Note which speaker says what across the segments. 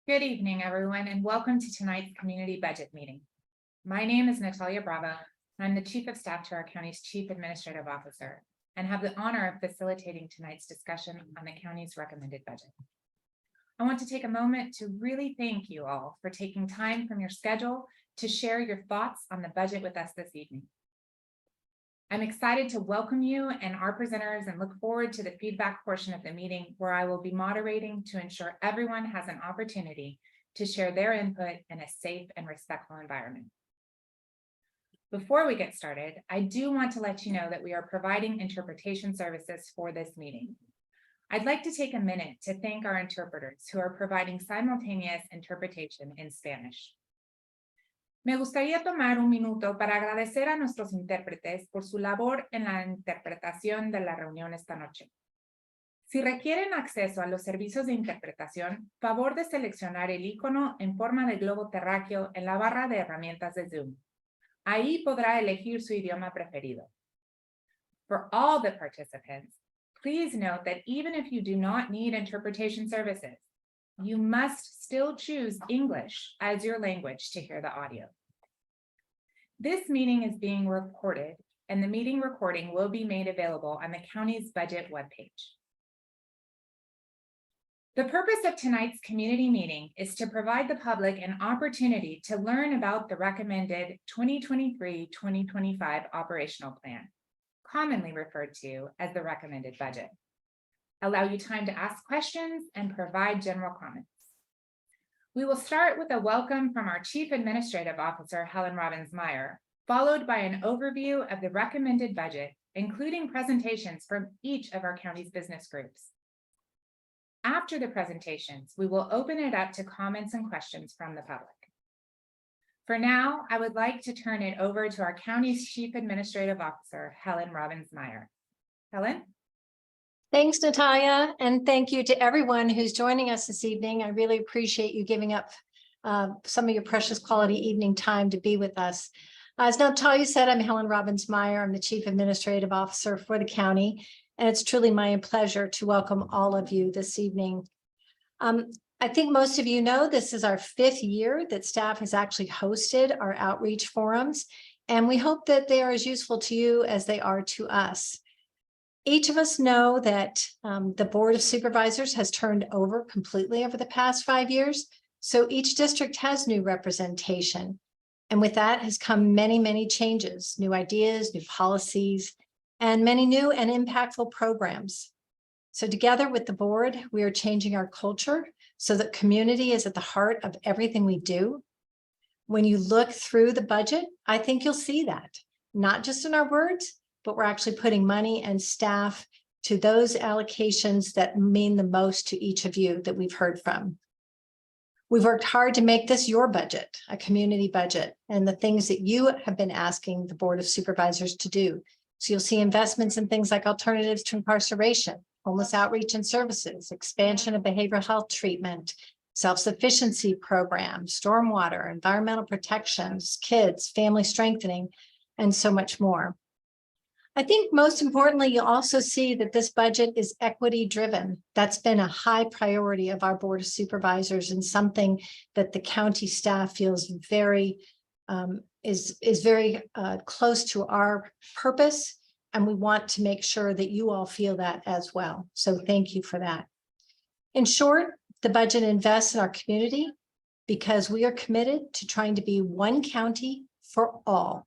Speaker 1: Good evening, everyone, and welcome to tonight's community budget meeting. My name is Natalia Bravo, and I'm the Chief of Staff to our county's Chief Administrative Officer, and have the honor of facilitating tonight's discussion on the county's recommended budget. I want to take a moment to really thank you all for taking time from your schedule to share your thoughts on the budget with us this evening. I'm excited to welcome you and our presenters and look forward to the feedback portion of the meeting where I will be moderating to ensure everyone has an opportunity to share their input in a safe and respectful environment. Before we get started, I do want to let you know that we are providing interpretation services for this meeting. I'd like to take a minute to thank our interpreters who are providing simultaneous interpretation in Spanish. Me gustaría tomar un minuto para agradecer a nuestros intérpretes por su labor en la interpretación de la reunión esta noche. Si requieren acceso a los servicios de interpretación, favor de seleccionar el icono en forma de globo terráqueo en la barra de herramientas de Zoom. Ahí podrá elegir su idioma preferido. For all the participants, please note that even if you do not need interpretation services, you must still choose English as your language to hear the audio. This meeting is being recorded, and the meeting recording will be made available on the county's budget webpage. The purpose of tonight's community meeting is to provide the public an opportunity to learn about the recommended 2023-2025 operational plan, commonly referred to as the recommended budget. Allow you time to ask questions and provide general comments. We will start with a welcome from our Chief Administrative Officer, Helen Robbins-Meyer, followed by an overview of the recommended budget, including presentations from each of our county's business groups. After the presentations, we will open it up to comments and questions from the public. For now, I would like to turn it over to our county's Chief Administrative Officer, Helen Robbins-Meyer. Helen?
Speaker 2: Thanks, Natalia, and thank you to everyone who's joining us this evening. I really appreciate you giving up some of your precious quality evening time to be with us. As Natalia said, I'm Helen Robbins-Meyer. I'm the Chief Administrative Officer for the county, and it's truly my pleasure to welcome all of you this evening. I think most of you know this is our 5th year that staff has actually hosted our outreach forums, and we hope that they are as useful to you as they are to us. Each of us know that the Board of Supervisors has turned over completely over the past 5 years, so each district has new representation. And with that has come many, many changes, new ideas, new policies, and many new and impactful programs. So together with the board, we are changing our culture so that community is at the heart of everything we do. When you look through the budget, I think you'll see that, not just in our words, but we're actually putting money and staff to those allocations that mean the most to each of you that we've heard from. We've worked hard to make this your budget, a community budget, and the things that you have been asking the Board of Supervisors to do. So you'll see investments in things like alternatives to incarceration, homeless outreach and services, expansion of behavioral health treatment, self-sufficiency programs, stormwater, environmental protections, kids, family strengthening, and so much more. I think most importantly, you'll also see that this budget is equity driven. That's been a high priority of our Board of Supervisors and something that the county staff feels very close to our purpose. And we want to make sure that you all feel that as well. So thank you for that. In short, the budget invests in our community because we are committed to trying to be one county for all.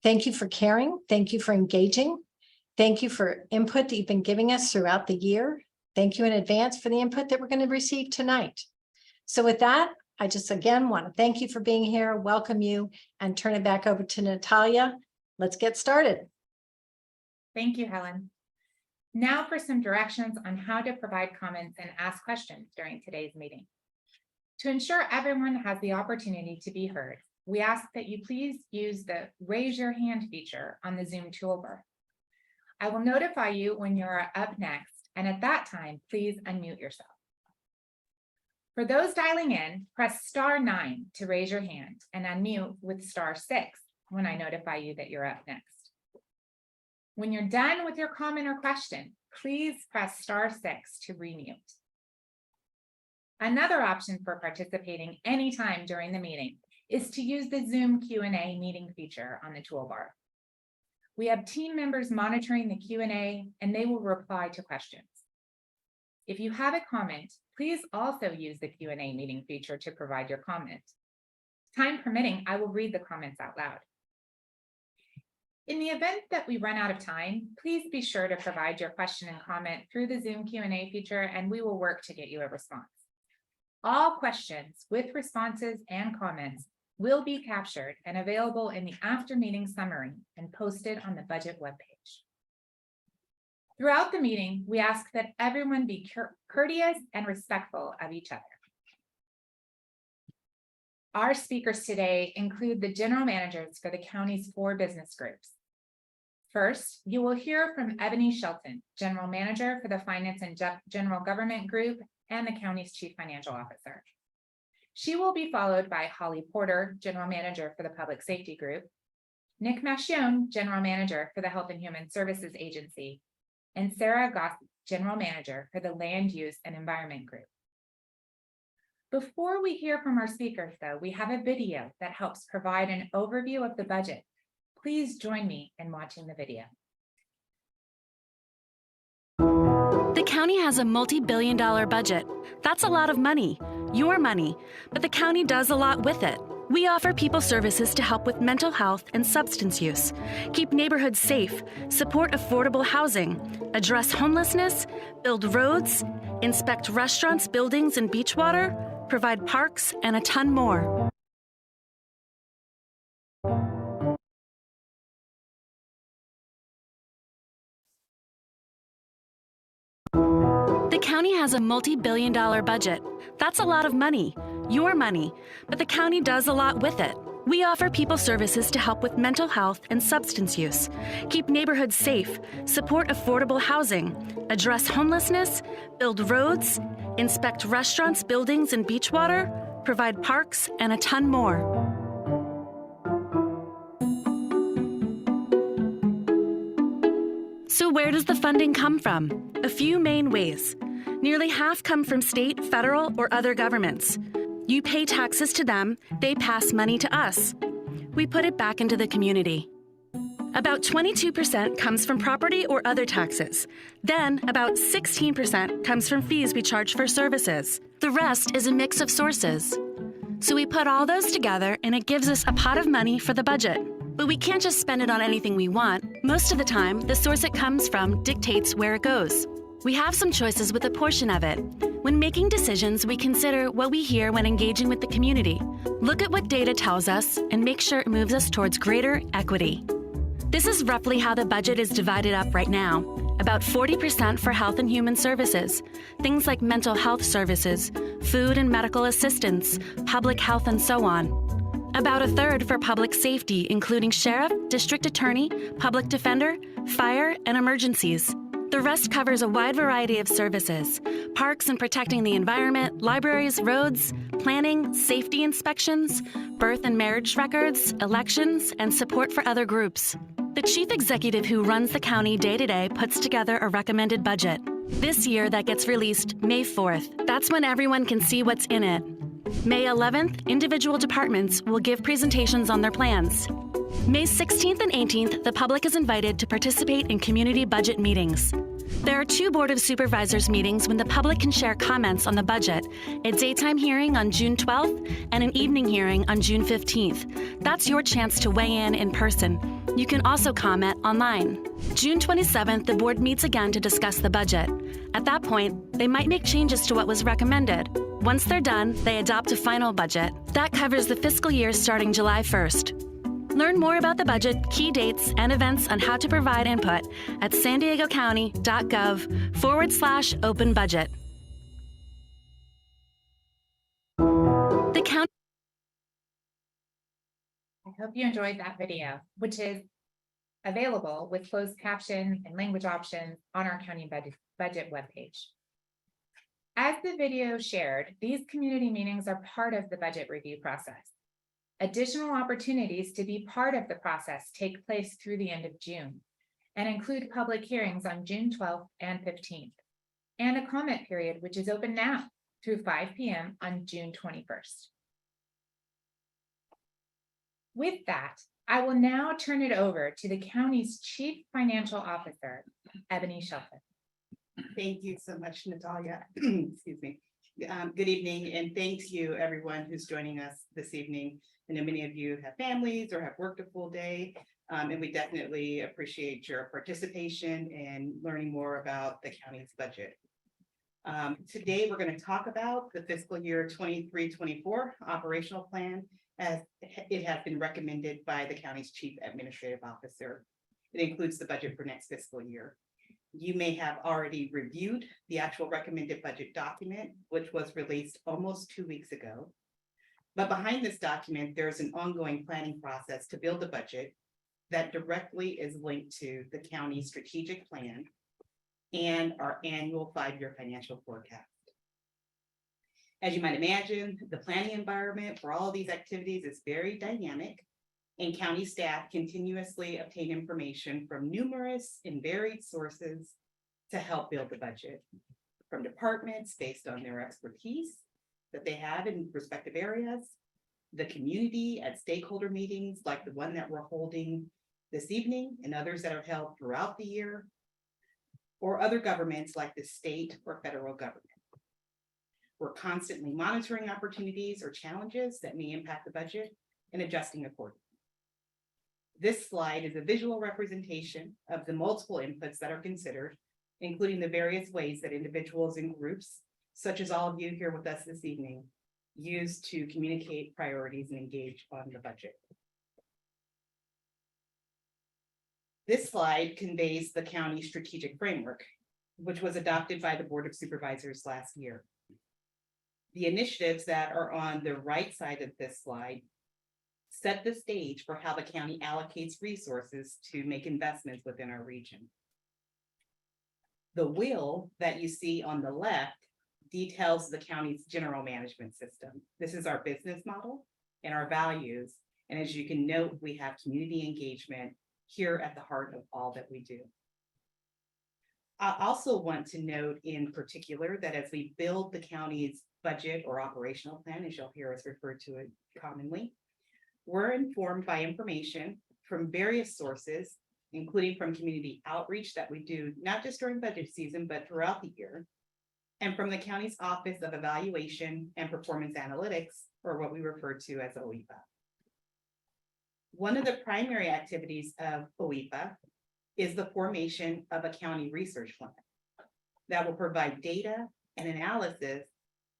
Speaker 2: Thank you for caring. Thank you for engaging. Thank you for input that you've been giving us throughout the year. Thank you in advance for the input that we're going to receive tonight. So with that, I just again want to thank you for being here, welcome you, and turn it back over to Natalia. Let's get started.
Speaker 1: Thank you, Helen. Now for some directions on how to provide comments and ask questions during today's meeting. To ensure everyone has the opportunity to be heard, we ask that you please use the raise your hand feature on the Zoom toolbar. I will notify you when you're up next, and at that time, please unmute yourself. For those dialing in, press *9 to raise your hand and unmute with *6 when I notify you that you're up next. When you're done with your comment or question, please press *6 to remute. Another option for participating anytime during the meeting is to use the Zoom Q&A meeting feature on the toolbar. We have team members monitoring the Q&A and they will reply to questions. If you have a comment, please also use the Q&A meeting feature to provide your comment. Time permitting, I will read the comments out loud. In the event that we run out of time, please be sure to provide your question and comment through the Zoom Q&A feature, and we will work to get you a response. All questions with responses and comments will be captured and available in the after meeting summary and posted on the budget webpage. Throughout the meeting, we ask that everyone be courteous and respectful of each other. Our speakers today include the general managers for the county's 4 business groups. First, you will hear from Ebony Shelton, General Manager for the Finance and General Government Group and the county's Chief Financial Officer. She will be followed by Holly Porter, General Manager for the Public Safety Group, Nick Machione, General Manager for the Health and Human Services Agency, and Sarah Goss, General Manager for the Land Use and Environment Group. Before we hear from our speakers, though, we have a video that helps provide an overview of the budget. Please join me in watching the video.
Speaker 3: The county has a multi-billion-dollar budget. That's a lot of money, your money, but the county does a lot with it. We offer people services to help with mental health and substance use, keep neighborhoods safe, support affordable housing, address homelessness, build roads, inspect restaurants, buildings, and beach water, provide parks, and a ton more. The county has a multi-billion-dollar budget. That's a lot of money, your money, but the county does a lot with it. We offer people services to help with mental health and substance use, keep neighborhoods safe, support affordable housing, address homelessness, build roads, inspect restaurants, buildings, and beach water, provide parks, and a ton more. So where does the funding come from? A few main ways. Nearly half come from state, federal, or other governments. You pay taxes to them, they pass money to us. We put it back into the community. About 22% comes from property or other taxes. Then about 16% comes from fees we charge for services. The rest is a mix of sources. So we put all those together and it gives us a pot of money for the budget. But we can't just spend it on anything we want. Most of the time, the source it comes from dictates where it goes. We have some choices with a portion of it. When making decisions, we consider what we hear when engaging with the community. Look at what data tells us and make sure it moves us towards greater equity. This is roughly how the budget is divided up right now. About 40% for health and human services, things like mental health services, food and medical assistance, public health, and so on. About a third for public safety, including sheriff, district attorney, public defender, fire, and emergencies. The rest covers a wide variety of services: parks and protecting the environment, libraries, roads, planning, safety inspections, birth and marriage records, elections, and support for other groups. The chief executive who runs the county day-to-day puts together a recommended budget. This year, that gets released May 4th. That's when everyone can see what's in it. May 11th, individual departments will give presentations on their plans. May 16th and 18th, the public is invited to participate in community budget meetings. There are 2 Board of Supervisors meetings when the public can share comments on the budget, a daytime hearing on June 12th and an evening hearing on June 15th. That's your chance to weigh in person. You can also comment online. June 27th, the board meets again to discuss the budget. At that point, they might make changes to what was recommended. Once they're done, they adopt a final budget. That covers the fiscal year starting July 1st. Learn more about the budget, key dates, and events on how to provide input at sandiegocounty.gov/open budget. The county.
Speaker 1: I hope you enjoyed that video, which is available with closed caption and language options on our county budget webpage. As the video shared, these community meetings are part of the budget review process. Additional opportunities to be part of the process take place through the end of June, and include public hearings on June 12th and 15th, and a comment period which is open now through 5 p.m. on June 21st. With that, I will now turn it over to the county's Chief Financial Officer, Ebony Shelton.
Speaker 4: Thank you so much, Natalia. Excuse me. Good evening, and thank you everyone who's joining us this evening. I know many of you have families or have worked a full day, and we definitely appreciate your participation and learning more about the county's budget. Today, we're going to talk about the fiscal year 23-24 operational plan as it has been recommended by the county's Chief Administrative Officer. It includes the budget for next fiscal year. You may have already reviewed the actual recommended budget document, which was released almost 2 weeks ago. But behind this document, there's an ongoing planning process to build the budget that directly is linked to the county's strategic plan and our annual 5-year financial forecast. As you might imagine, the planning environment for all of these activities is very dynamic, and county staff continuously obtain information from numerous and varied sources to help build the budget, from departments based on their expertise that they have in respective areas, the community at stakeholder meetings like the one that we're holding this evening and others that are held throughout the year, or other governments like the state or federal government. We're constantly monitoring opportunities or challenges that may impact the budget and adjusting accordingly. This slide is a visual representation of the multiple inputs that are considered, including the various ways that individuals and groups, such as all of you here with us this evening, use to communicate priorities and engage on the budget. This slide conveys the county strategic framework, which was adopted by the Board of Supervisors last year. The initiatives that are on the right side of this slide set the stage for how the county allocates resources to make investments within our region. The wheel that you see on the left details the county's general management system. This is our business model and our values. And as you can note, we have community engagement here at the heart of all that we do. I also want to note in particular that as we build the county's budget or operational plan, as you'll hear us refer to it commonly, we're informed by information from various sources, including from community outreach that we do not just during budget season, but throughout the year, and from the county's Office of Evaluation and Performance Analytics, or what we refer to as OEPA. One of the primary activities of OEPA is the formation of a county research plan that will provide data and analysis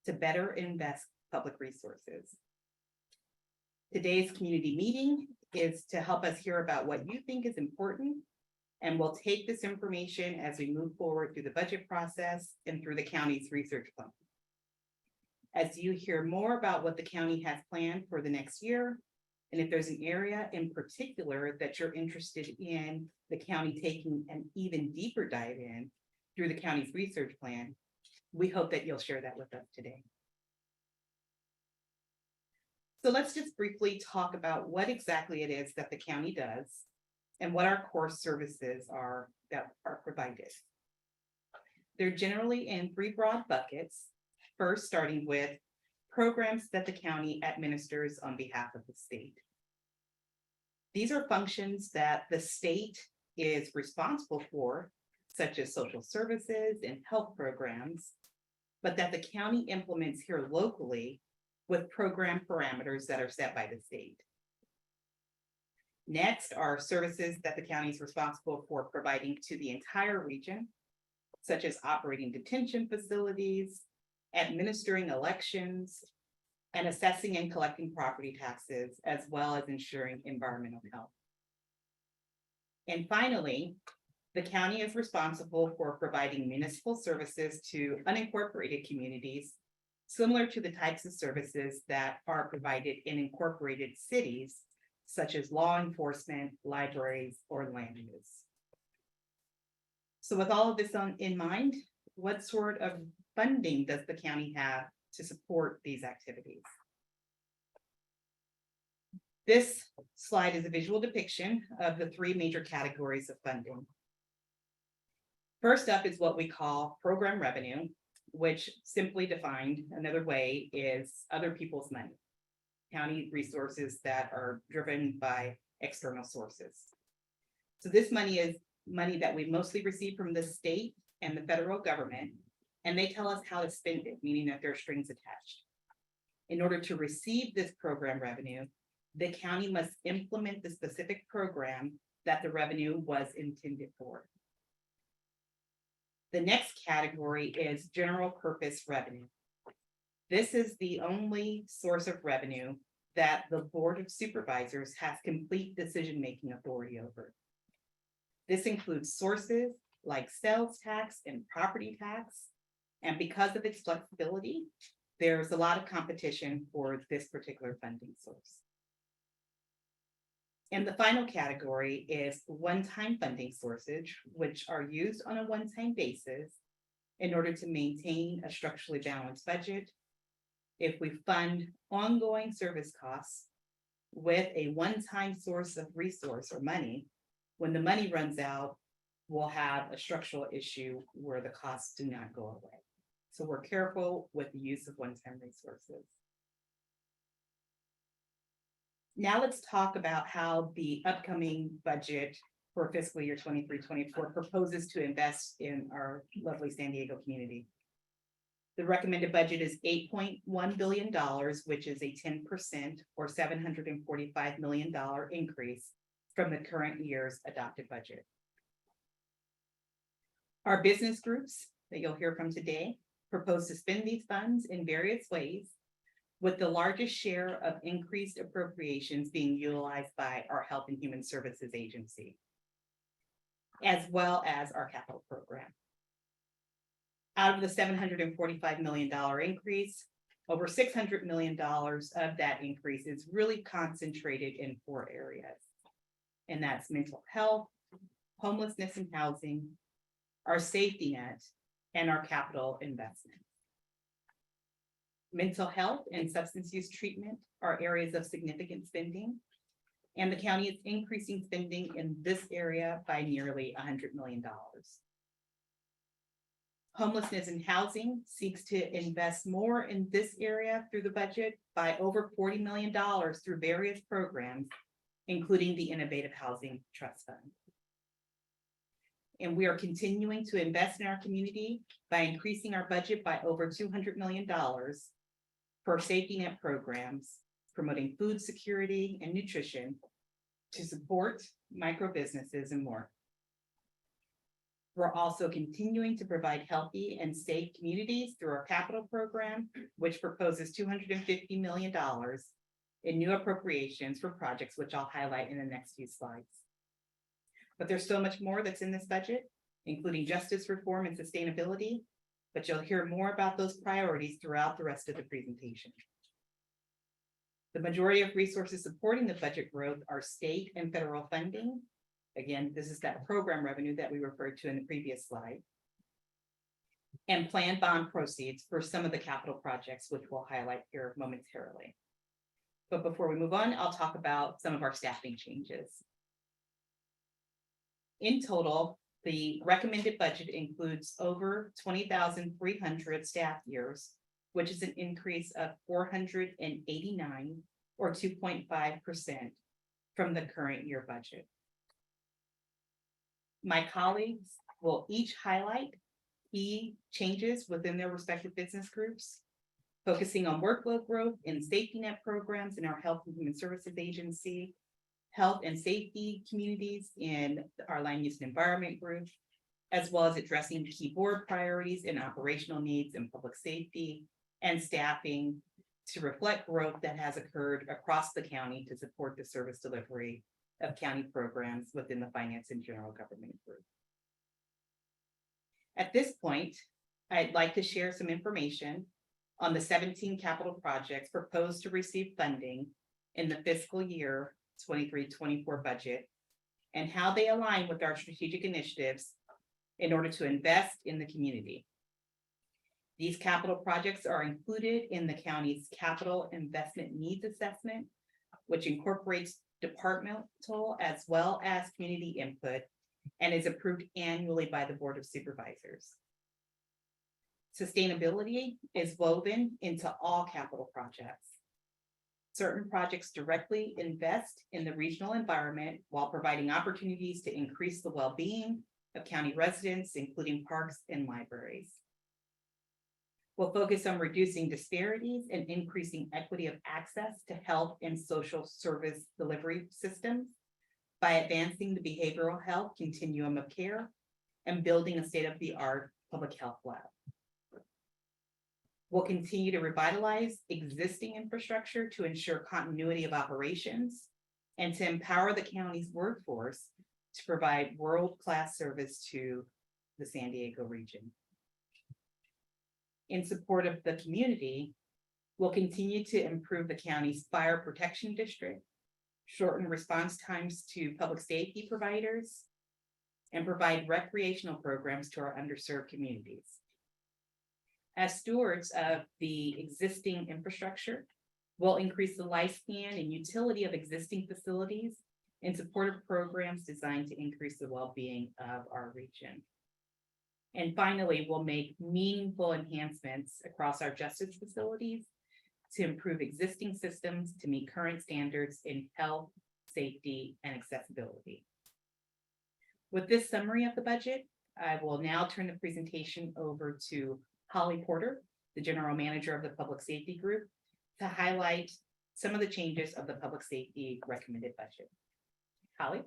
Speaker 4: to better invest public resources. Today's community meeting is to help us hear about what you think is important, and we'll take this information as we move forward through the budget process and through the county's research plan. As you hear more about what the county has planned for the next year, and if there's an area in particular that you're interested in the county taking an even deeper dive in through the county's research plan, we hope that you'll share that with us today. So let's just briefly talk about what exactly it is that the county does and what our core services are that are provided. They're generally in 3 broad buckets. First, starting with programs that the county administers on behalf of the state. These are functions that the state is responsible for, such as social services and health programs, but that the county implements here locally with program parameters that are set by the state. Next are services that the county is responsible for providing to the entire region, such as operating detention facilities, administering elections, and assessing and collecting property taxes, as well as ensuring environmental health. And finally, the county is responsible for providing municipal services to unincorporated communities, similar to the types of services that are provided in incorporated cities, such as law enforcement, libraries, or land use. So with all of this in mind, what sort of funding does the county have to support these activities? This slide is a visual depiction of the 3 major categories of funding. First up is what we call program revenue, which simply defined another way is other people's money. County resources that are driven by external sources. So this money is money that we mostly receive from the state and the federal government, and they tell us how to spend it, meaning that there are strings attached. In order to receive this program revenue, the county must implement the specific program that the revenue was intended for. The next category is general purpose revenue. This is the only source of revenue that the Board of Supervisors has complete decision-making authority over. This includes sources like sales tax and property tax. And because of its flexibility, there's a lot of competition for this particular funding source. And the final category is one-time funding sources, which are used on a one-time basis in order to maintain a structurally balanced budget. If we fund ongoing service costs with a one-time source of resource or money, when the money runs out, we'll have a structural issue where the costs do not go away. So we're careful with the use of one-time resources. Now let's talk about how the upcoming budget for fiscal year 23-24 proposes to invest in our lovely San Diego community. The recommended budget is $8.1 billion, which is a 10% or $745 million increase from the current year's adopted budget. Our business groups that you'll hear from today propose to spend these funds in various ways, with the largest share of increased appropriations being utilized by our Health and Human Services Agency, as well as our capital program. Out of the $745 million increase, over $600 million of that increase is really concentrated in 4 areas. And that's mental health, homelessness and housing, our safety net, and our capital investment. Mental health and substance use treatment are areas of significant spending, and the county is increasing spending in this area by nearly $100 million. Homelessness and housing seeks to invest more in this area through the budget by over $40 million through various programs, including the Innovative Housing Trust Fund. And we are continuing to invest in our community by increasing our budget by over $200 million for safety net programs, promoting food security and nutrition to support micro businesses and more. We're also continuing to provide healthy and safe communities through our capital program, which proposes $250 million in new appropriations for projects, which I'll highlight in the next few slides. But there's so much more that's in this budget, including justice reform and sustainability, but you'll hear more about those priorities throughout the rest of the presentation. The majority of resources supporting the budget growth are state and federal funding. Again, this is that program revenue that we referred to in the previous slide. And planned bond proceeds for some of the capital projects, which we'll highlight here momentarily. But before we move on, I'll talk about some of our staffing changes. In total, the recommended budget includes over 20,300 staff years, which is an increase of 489 or 2.5% from the current year budget. My colleagues will each highlight key changes within their respective business groups, focusing on workload growth in safety net programs in our Health and Human Services Agency, health and safety communities in our land use and environment group, as well as addressing key board priorities and operational needs in public safety and staffing to reflect growth that has occurred across the county to support the service delivery of county programs within the finance and general government group. At this point, I'd like to share some information on the 17 capital projects proposed to receive funding in the fiscal year 23-24 budget and how they align with our strategic initiatives in order to invest in the community. These capital projects are included in the county's capital investment needs assessment, which incorporates departmental as well as community input and is approved annually by the Board of Supervisors. Sustainability is woven into all capital projects. Certain projects directly invest in the regional environment while providing opportunities to increase the well-being of county residents, including parks and libraries. We'll focus on reducing disparities and increasing equity of access to health and social service delivery systems by advancing the behavioral health continuum of care and building a state-of-the-art public health lab. We'll continue to revitalize existing infrastructure to ensure continuity of operations and to empower the county's workforce to provide world-class service to the San Diego region. In support of the community, we'll continue to improve the county's fire protection district, shorten response times to public safety providers, and provide recreational programs to our underserved communities. As stewards of the existing infrastructure, we'll increase the lifespan and utility of existing facilities in support of programs designed to increase the well-being of our region. And finally, we'll make meaningful enhancements across our justice facilities to improve existing systems to meet current standards in health, safety, and accessibility. With this summary of the budget, I will now turn the presentation over to Holly Porter, the General Manager of the Public Safety Group, to highlight some of the changes of the public safety recommended budget. Holly?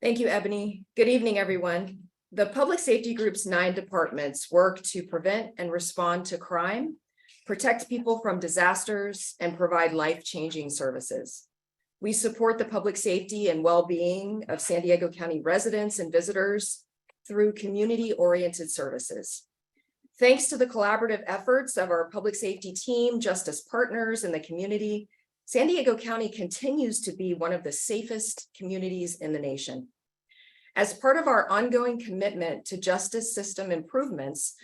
Speaker 5: Thank you, Ebony. Good evening, everyone. The Public Safety Group's 9 departments work to prevent and respond to crime, protect people from disasters, and provide life-changing services. We support the public safety and well-being of San Diego County residents and visitors through community-oriented services. Thanks to the collaborative efforts of our public safety team, justice partners, and the community, San Diego County continues to be one of the safest communities in the nation. As part of our ongoing commitment to justice system improvements,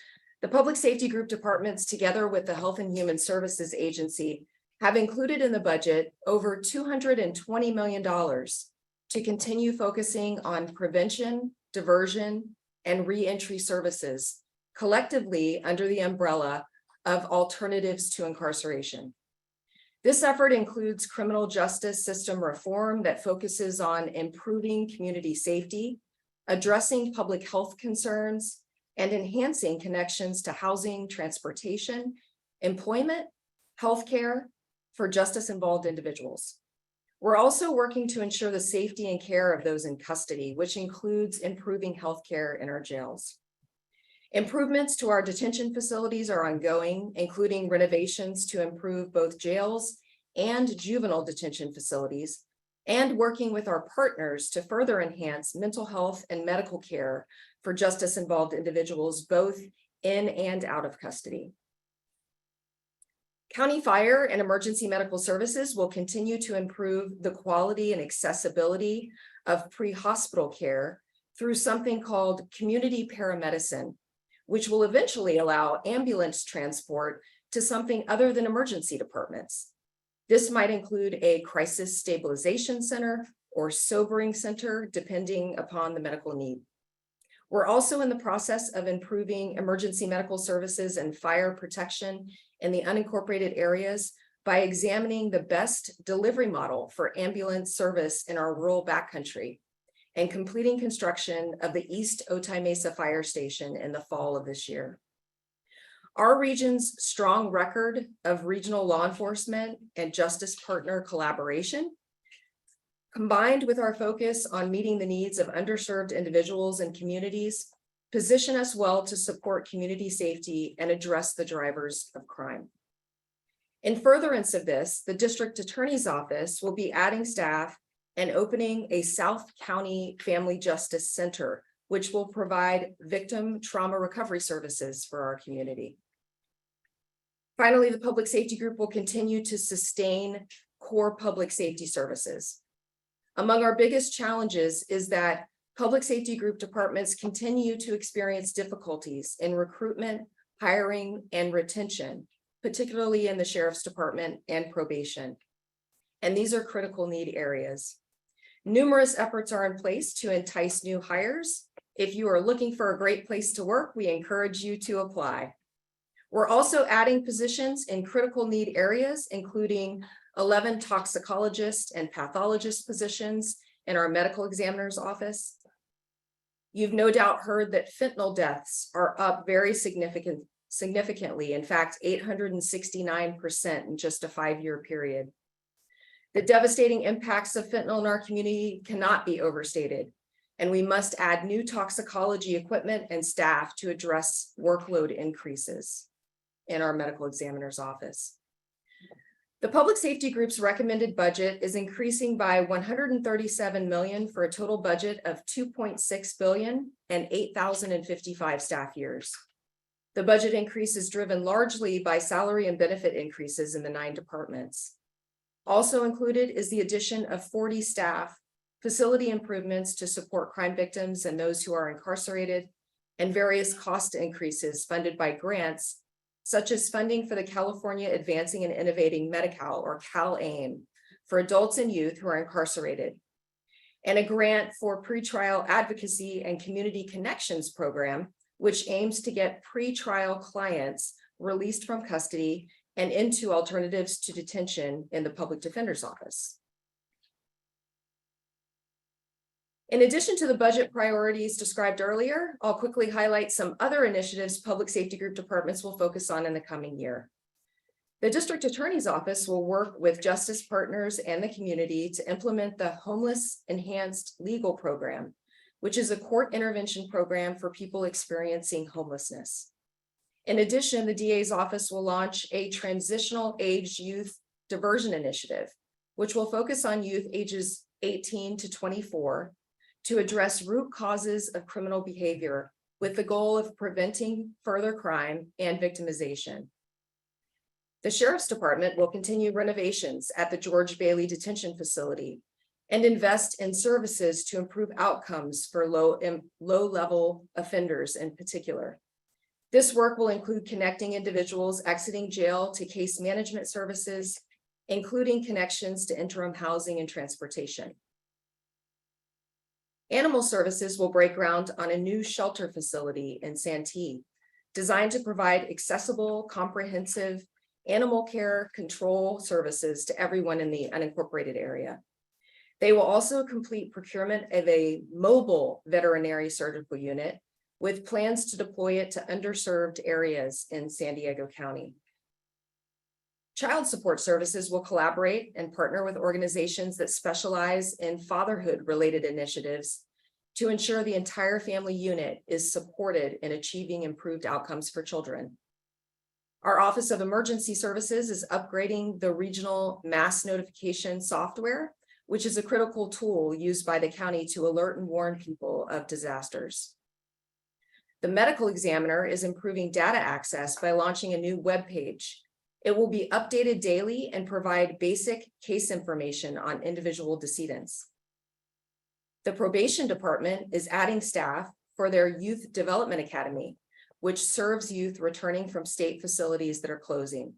Speaker 5: the Public Safety Group departments, together with the Health and Human Services Agency, have included in the budget over $220 million to continue focusing on prevention, diversion, and reentry services, collectively under the umbrella of alternatives to incarceration. This effort includes criminal justice system reform that focuses on improving community safety, addressing public health concerns, and enhancing connections to housing, transportation, employment, healthcare for justice-involved individuals. We're also working to ensure the safety and care of those in custody, which includes improving healthcare in our jails. Improvements to our detention facilities are ongoing, including renovations to improve both jails and juvenile detention facilities, and working with our partners to further enhance mental health and medical care for justice-involved individuals, both in and out of custody. County Fire and Emergency Medical Services will continue to improve the quality and accessibility of pre-hospital care through something called community paramedicine, which will eventually allow ambulance transport to something other than emergency departments. This might include a crisis stabilization center or sobering center, depending upon the medical need. We're also in the process of improving emergency medical services and fire protection in the unincorporated areas by examining the best delivery model for ambulance service in our rural backcountry and completing construction of the East Otay Mesa Fire Station in the fall of this year. Our region's strong record of regional law enforcement and justice partner collaboration, combined with our focus on meeting the needs of underserved individuals and communities, position us well to support community safety and address the drivers of crime. In furtherance of this, the District Attorney's Office will be adding staff and opening a South County Family Justice Center, which will provide victim trauma recovery services for our community. Finally, the Public Safety Group will continue to sustain core public safety services. Among our biggest challenges is that Public Safety Group departments continue to experience difficulties in recruitment, hiring, and retention, particularly in the Sheriff's Department and probation. And these are critical need areas. Numerous efforts are in place to entice new hires. If you are looking for a great place to work, we encourage you to apply. We're also adding positions in critical need areas, including 11 toxicologist and pathologist positions in our medical examiner's office. You've no doubt heard that fentanyl deaths are up very significantly, in fact, 869% in just a 5-year period. The devastating impacts of fentanyl in our community cannot be overstated, and we must add new toxicology equipment and staff to address workload increases in our medical examiner's office. The Public Safety Group's recommended budget is increasing by $137 million for a total budget of $2.6 billion and 8,055 staff years. The budget increase is driven largely by salary and benefit increases in the 9 departments. Also included is the addition of 40 staff, facility improvements to support crime victims and those who are incarcerated, and various cost increases funded by grants, such as funding for the California Advancing and Innovating Medi-Cal, or CalAIM, for adults and youth who are incarcerated, and a grant for pretrial advocacy and community connections program, which aims to get pretrial clients released from custody and into alternatives to detention in the public defender's office. In addition to the budget priorities described earlier, I'll quickly highlight some other initiatives Public Safety Group departments will focus on in the coming year. The District Attorney's Office will work with justice partners and the community to implement the Homeless Enhanced Legal Program, which is a court intervention program for people experiencing homelessness. In addition, the DA's office will launch a transitional age youth diversion initiative, which will focus on youth ages 18 to 24 to address root causes of criminal behavior with the goal of preventing further crime and victimization. The Sheriff's Department will continue renovations at the George Bailey Detention Facility and invest in services to improve outcomes for low-level offenders in particular. This work will include connecting individuals exiting jail to case management services, including connections to interim housing and transportation. Animal Services will break ground on a new shelter facility in Santee, designed to provide accessible, comprehensive animal care control services to everyone in the unincorporated area. They will also complete procurement of a mobile veterinary surgical unit with plans to deploy it to underserved areas in San Diego County. Child Support Services will collaborate and partner with organizations that specialize in fatherhood-related initiatives to ensure the entire family unit is supported in achieving improved outcomes for children. Our Office of Emergency Services is upgrading the regional mass notification software, which is a critical tool used by the county to alert and warn people of disasters. The medical examiner is improving data access by launching a new web page. It will be updated daily and provide basic case information on individual decedents. The Probation Department is adding staff for their Youth Development Academy, which serves youth returning from state facilities that are closing.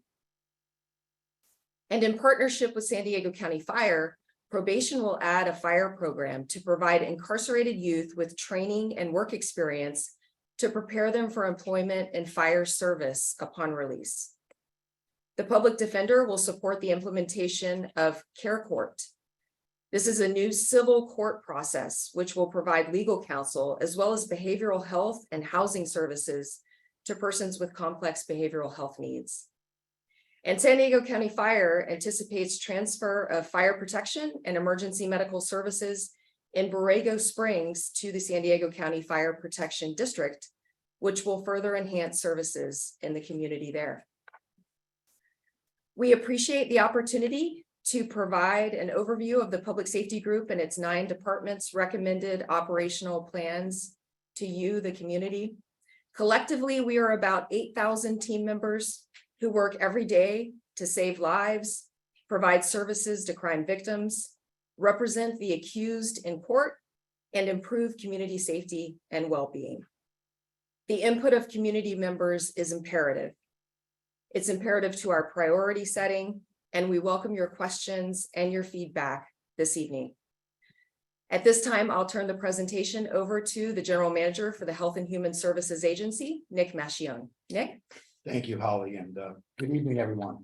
Speaker 5: And in partnership with San Diego County Fire, Probation will add a fire program to provide incarcerated youth with training and work experience to prepare them for employment and fire service upon release. The public defender will support the implementation of Care Court. This is a new civil court process which will provide legal counsel as well as behavioral health and housing services to persons with complex behavioral health needs. And San Diego County Fire anticipates transfer of fire protection and emergency medical services in Borrego Springs to the San Diego County Fire Protection District, which will further enhance services in the community there. We appreciate the opportunity to provide an overview of the Public Safety Group and its 9 departments' recommended operational plans to you, the community. Collectively, we are about 8,000 team members who work every day to save lives, provide services to crime victims, represent the accused in court, and improve community safety and well-being. The input of community members is imperative. It's imperative to our priority setting, and we welcome your questions and your feedback this evening. At this time, I'll turn the presentation over to the General Manager for the Health and Human Services Agency, Nick Mascione. Nick?
Speaker 6: Thank you, Holly, and good evening, everyone.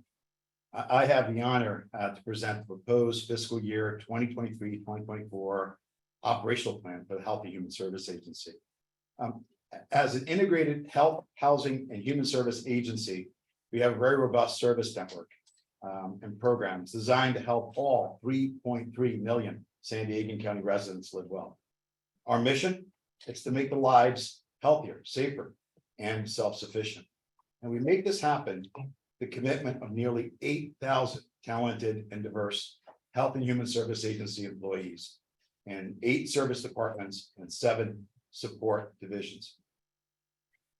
Speaker 6: I have the honor to present the proposed fiscal year 2023-2024 operational plan for the Health and Human Service Agency. As an integrated health, housing, and human service agency, we have a very robust service network and programs designed to help all 3.3 million San Diego County residents live well. Our mission is to make the lives healthier, safer, and self-sufficient. And we make this happen, the commitment of nearly 8,000 talented and diverse Health and Human Service Agency employees and 8 service departments and 7 support divisions.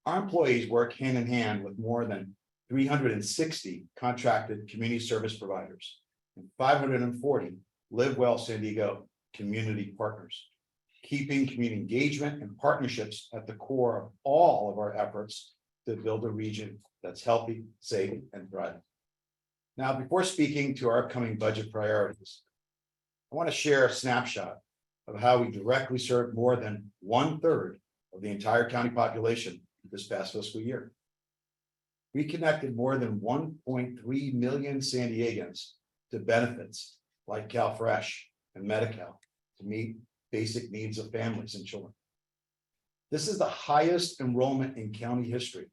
Speaker 6: Our employees work hand in hand with more than 360 contracted community service providers and 540 Live Well San Diego community partners, keeping community engagement and partnerships at the core of all of our efforts to build a region that's healthy, safe, and thriving. Now, before speaking to our upcoming budget priorities, I want to share a snapshot of how we directly served more than 1/3 of the entire county population this past fiscal year. We connected more than 1.3 million San Diegans to benefits like CalFresh and Medi-Cal to meet basic needs of families and children. This is the highest enrollment in county history,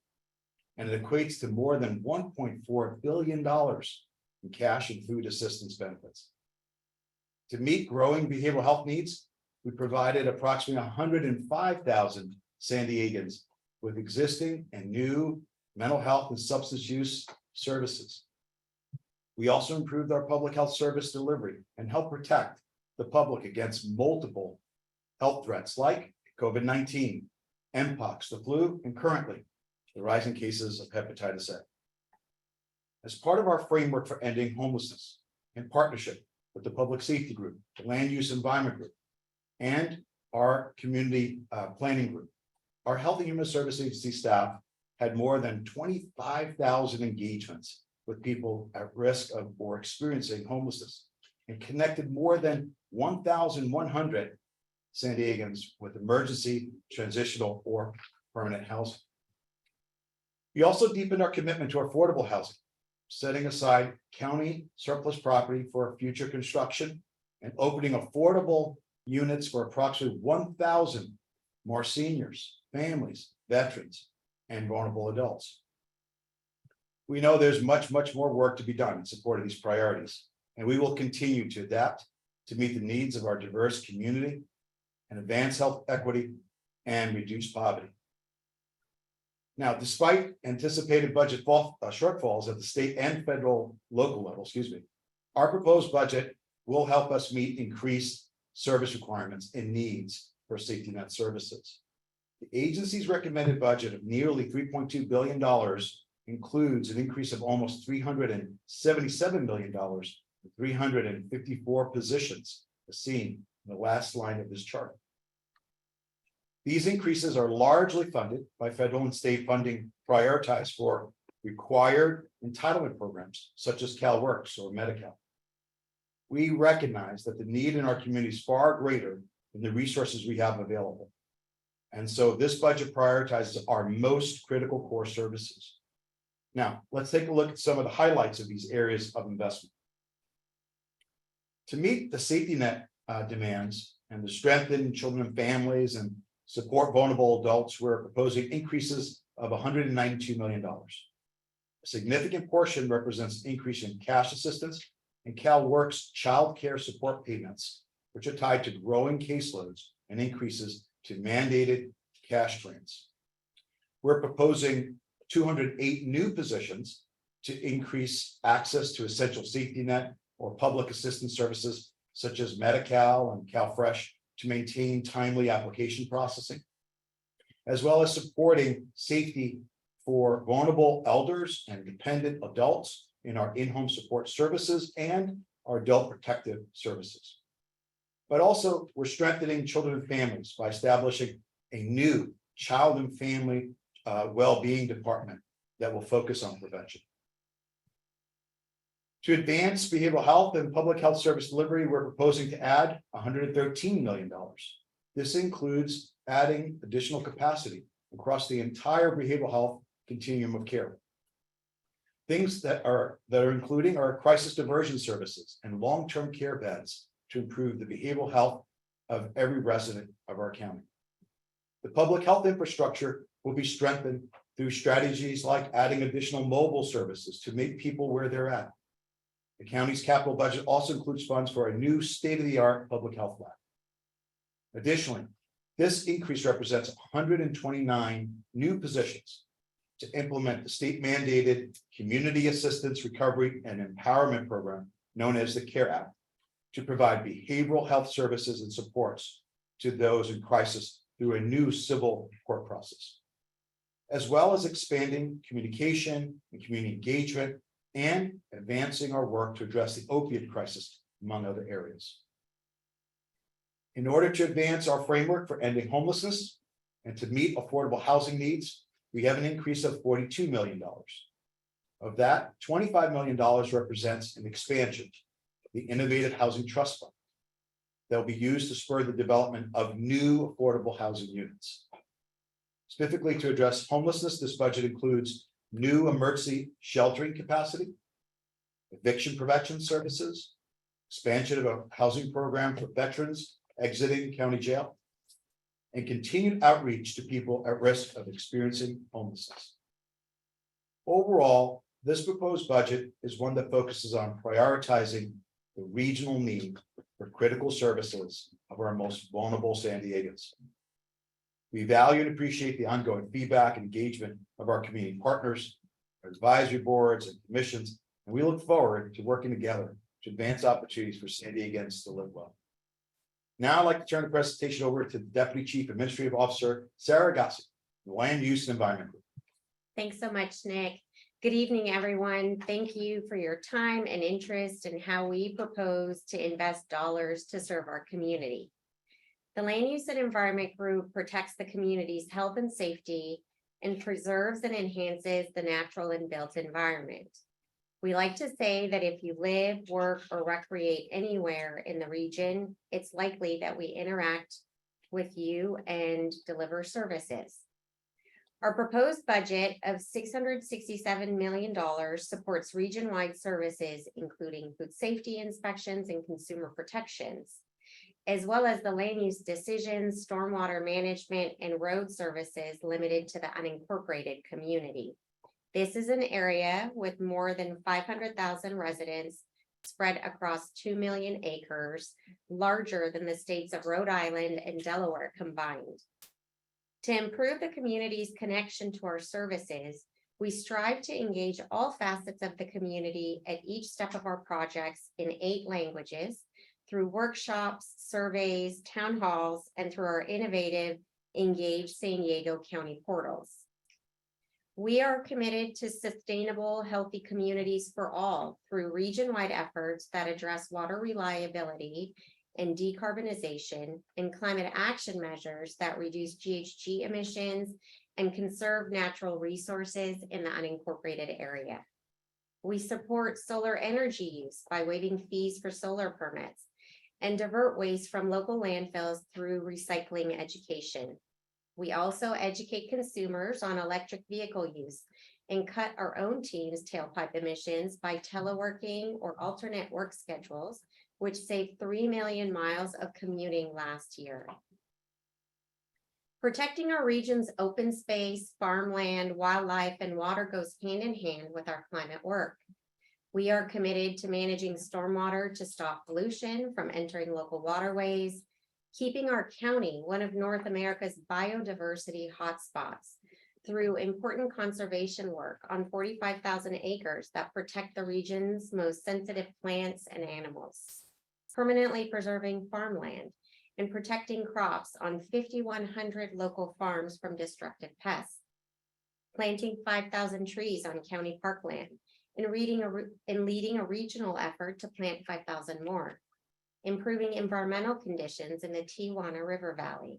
Speaker 6: and it equates to more than $1.4 billion in cash and food assistance benefits. To meet growing behavioral health needs, we provided approximately 105,000 San Diegans with existing and new mental health and substance use services. We also improved our public health service delivery and helped protect the public against multiple health threats like COVID-19, Mpox, the flu, and currently the rising cases of hepatitis A. As part of our framework for ending homelessness, in partnership with the Public Safety Group, the Land Use Environment Group, and our Community Planning Group, our Health and Human Service Agency staff had more than 25,000 engagements with people at risk of or experiencing homelessness and connected more than 1,100 San Diegans with emergency, transitional, or permanent housing. We also deepened our commitment to affordable housing, setting aside county surplus property for future construction and opening affordable units for approximately 1,000 more seniors, families, veterans, and vulnerable adults. We know there's much more work to be done in support of these priorities, and we will continue to adapt to meet the needs of our diverse community and advance health equity and reduce poverty. Now, despite anticipated budget shortfalls at the state and local level, our proposed budget will help us meet increased service requirements and needs for safety net services. The agency's recommended budget of nearly $3.2 billion includes an increase of almost $377 million, 354 positions, as seen in the last line of this chart. These increases are largely funded by federal and state funding prioritized for required entitlement programs such as CalWorks or Medi-Cal. We recognize that the need in our community is far greater than the resources we have available. And so this budget prioritizes our most critical core services. Now, let's take a look at some of the highlights of these areas of investment. To meet the safety net demands and to strengthen children and families and support vulnerable adults, we're proposing increases of $192 million. A significant portion represents increase in cash assistance and CalWorks child care support payments, which are tied to growing caseloads and increases to mandated cash grants. We're proposing 208 new positions to increase access to essential safety net or public assistance services such as Medi-Cal and CalFresh to maintain timely application processing, as well as supporting safety for vulnerable elders and dependent adults in our in-home support services and our adult protective services. But also, we're strengthening children and families by establishing a new child and family well-being department that will focus on prevention. To advance behavioral health and public health service delivery, we're proposing to add $113 million. This includes adding additional capacity across the entire behavioral health continuum of care. Things that are including our crisis diversion services and long-term care beds to improve the behavioral health of every resident of our county. The public health infrastructure will be strengthened through strategies like adding additional mobile services to meet people where they're at. The county's capital budget also includes funds for a new state-of-the-art public health lab. Additionally, this increase represents 129 new positions to implement the state-mandated Community Assistance Recovery and Empowerment Program known as the CARE Act to provide behavioral health services and supports to those in crisis through a new civil court process, as well as expanding communication and community engagement and advancing our work to address the opiate crisis, among other areas. In order to advance our framework for ending homelessness and to meet affordable housing needs, we have an increase of $42 million. Of that, $25 million represents an expansion of the Innovative Housing Trust Fund that will be used to spur the development of new affordable housing units. Specifically to address homelessness, this budget includes new emergency sheltering capacity, eviction prevention services, expansion of a housing program for veterans exiting county jail, and continued outreach to people at risk of experiencing homelessness. Overall, this proposed budget is one that focuses on prioritizing the regional need for critical services of our most vulnerable San Diegans. We value and appreciate the ongoing feedback and engagement of our community partners, our advisory boards and commissions, and we look forward to working together to advance opportunities for San Diegans to live well. Now I'd like to turn the presentation over to the Deputy Chief Administrative Officer, Sarah Agassi, the Land Use and Environment Group.
Speaker 7: Thanks so much, Nick. Good evening, everyone. Thank you for your time and interest in how we propose to invest dollars to serve our community. The Land Use and Environment Group protects the community's health and safety and preserves and enhances the natural and built environment. We like to say that if you live, work, or recreate anywhere in the region, it's likely that we interact with you and deliver services. Our proposed budget of $667 million supports region-wide services, including food safety inspections and consumer protections, as well as the land use decisions, stormwater management, and road services limited to the unincorporated community. This is an area with more than 500,000 residents spread across 2 million acres, larger than the states of Rhode Island and Delaware combined. To improve the community's connection to our services, we strive to engage all facets of the community at each step of our projects in 8 languages through workshops, surveys, town halls, and through our innovative Engage San Diego County portals. We are committed to sustainable, healthy communities for all through region-wide efforts that address water reliability and decarbonization and climate action measures that reduce GHG emissions and conserve natural resources in the unincorporated area. We support solar energy use by waiving fees for solar permits and divert waste from local landfills through recycling education. We also educate consumers on electric vehicle use and cut our own team's tailpipe emissions by teleworking or alternate work schedules, which saved 3 million miles of commuting last year. Protecting our region's open space, farmland, wildlife, and water goes hand in hand with our climate work. We are committed to managing stormwater to stop pollution from entering local waterways, keeping our county one of North America's biodiversity hotspots through important conservation work on 45,000 acres that protect the region's most sensitive plants and animals, permanently preserving farmland, and protecting crops on 5,100 local farms from destructive pests, planting 5,000 trees on county parkland, and leading a regional effort to plant 5,000 more, improving environmental conditions in the Tijuana River Valley,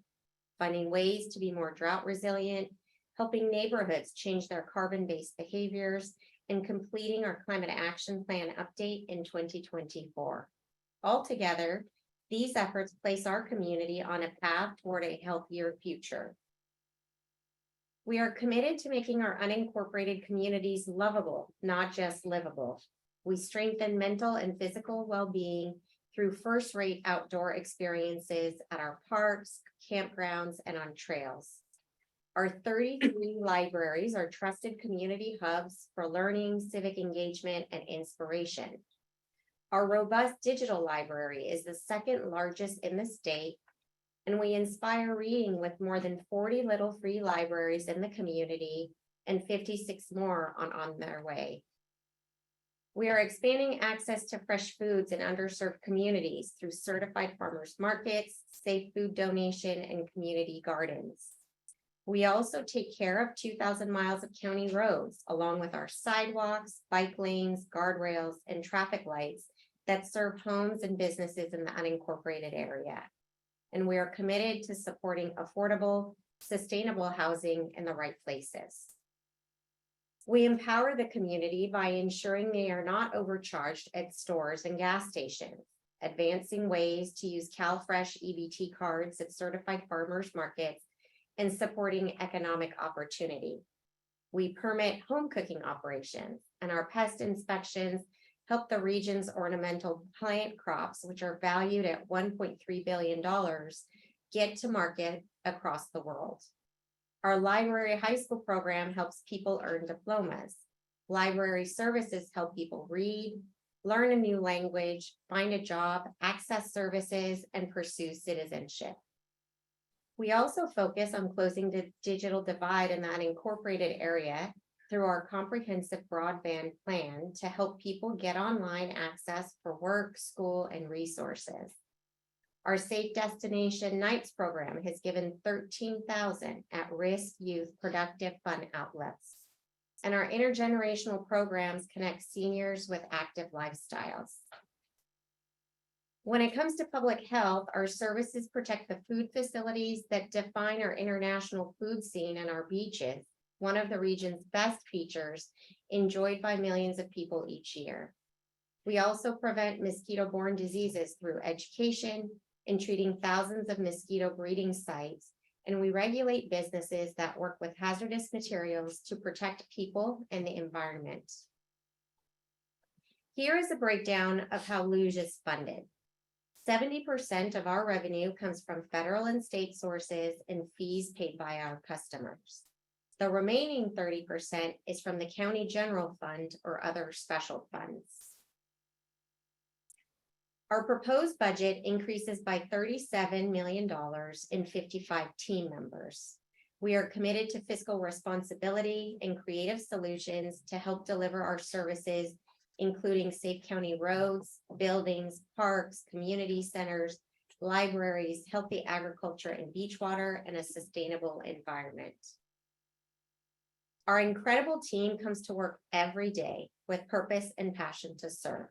Speaker 7: finding ways to be more drought resilient, helping neighborhoods change their carbon-based behaviors, and completing our climate action plan update in 2024. Altogether, these efforts place our community on a path toward a healthier future. We are committed to making our unincorporated communities lovable, not just livable. We strengthen mental and physical well-being through first-rate outdoor experiences at our parks, campgrounds, and on trails. Our 33 libraries are trusted community hubs for learning, civic engagement, and inspiration. Our robust digital library is the second largest in the state, and we inspire reading with more than 40 Little Free libraries in the community and 56 more on their way. We are expanding access to fresh foods in underserved communities through certified farmers markets, safe food donation, and community gardens. We also take care of 2,000 miles of county roads, along with our sidewalks, bike lanes, guardrails, and traffic lights that serve homes and businesses in the unincorporated area. And we are committed to supporting affordable, sustainable housing in the right places. We empower the community by ensuring they are not overcharged at stores and gas stations, advancing ways to use CalFresh EBT cards at certified farmers markets, and supporting economic opportunity. We permit home cooking operations, and our pest inspections help the region's ornamental plant crops, which are valued at $1.3 billion, get to market across the world. Our library high school program helps people earn diplomas. Library services help people read, learn a new language, find a job, access services, and pursue citizenship. We also focus on closing the digital divide in that incorporated area through our comprehensive broadband plan to help people get online access for work, school, and resources. Our Safe Destination Nights program has given 13,000 at-risk youth productive fun outlets. And our intergenerational programs connect seniors with active lifestyles. When it comes to public health, our services protect the food facilities that define our international food scene and our beaches, one of the region's best features enjoyed by millions of people each year. We also prevent mosquito-borne diseases through education and treating thousands of mosquito breeding sites, and we regulate businesses that work with hazardous materials to protect people and the environment. Here is a breakdown of how Luge is funded. 70% of our revenue comes from federal and state sources and fees paid by our customers. The remaining 30% is from the county general fund or other special funds. Our proposed budget increases by $37 million and 55 team members. We are committed to fiscal responsibility and creative solutions to help deliver our services, including safe county roads, buildings, parks, community centers, libraries, healthy agriculture and beach water, and a sustainable environment. Our incredible team comes to work every day with purpose and passion to serve.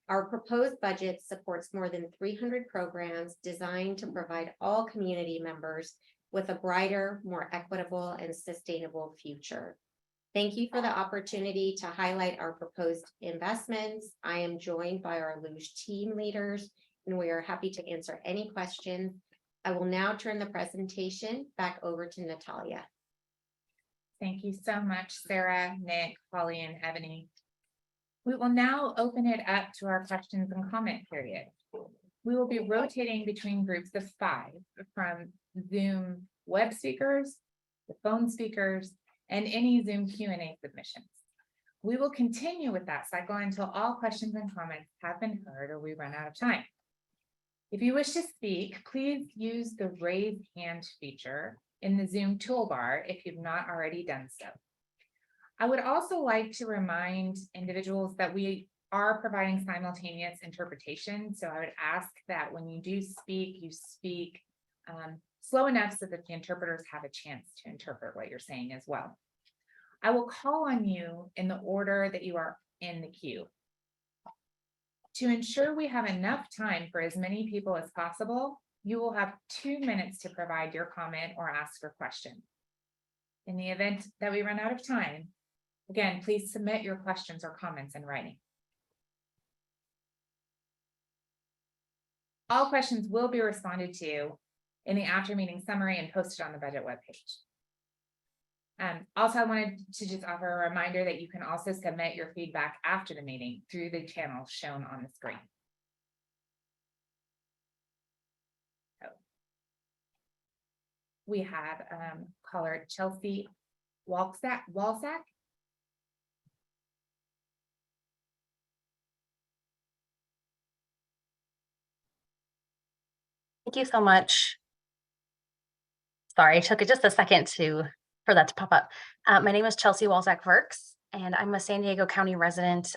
Speaker 7: Our proposed budget supports more than 300 programs designed to provide all community members with a brighter, more equitable, and sustainable future. Thank you for the opportunity to highlight our proposed investments. I am joined by our Luge team leaders, and we are happy to answer any questions. I will now turn the presentation back over to Natalia.
Speaker 1: Thank you so much, Sarah, Nick, Holly, and Ebony. We will now open it up to our questions and comment period. We will be rotating between groups of 5 from Zoom web speakers, the phone speakers, and any Zoom Q&A submissions. We will continue with that cycle until all questions and comments have been heard or we run out of time. If you wish to speak, please use the raise hand feature in the Zoom toolbar if you've not already done so. I would also like to remind individuals that we are providing simultaneous interpretation. So I would ask that when you do speak, you speak slow enough so that the interpreters have a chance to interpret what you're saying as well. I will call on you in the order that you are in the queue. To ensure we have enough time for as many people as possible, you will have 2 minutes to provide your comment or ask your question. In the event that we run out of time, Again, please submit your questions or comments in writing. All questions will be responded to in the after meeting summary and posted on the budget webpage. Also, I wanted to just offer a reminder that you can also submit your feedback after the meeting through the channel shown on the screen. We have caller Chelsea Walsack.
Speaker 8: Thank you so much. Sorry, it took just a second for that to pop up. My name is Chelsea Walzak-Verks, and I'm a San Diego County resident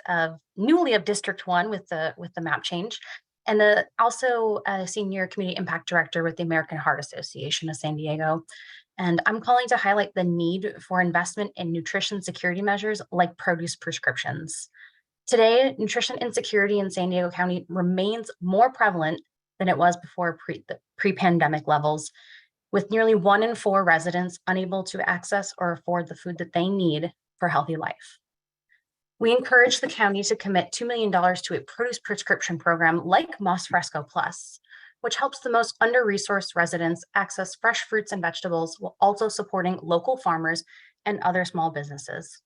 Speaker 8: newly of District 1 with the map change, and also a senior community impact director with the American Heart Association of San Diego. And I'm calling to highlight the need for investment in nutrition security measures like produce prescriptions. Today, nutrition insecurity in San Diego County remains more prevalent than it was before pre-pandemic levels, with nearly 1 in 4 residents unable to access or afford the food that they need for healthy life. We encourage the county to commit $2 million to a produce prescription program like Mas Fresco Plus, which helps the most under-resourced residents access fresh fruits and vegetables while also supporting local farmers and other small businesses.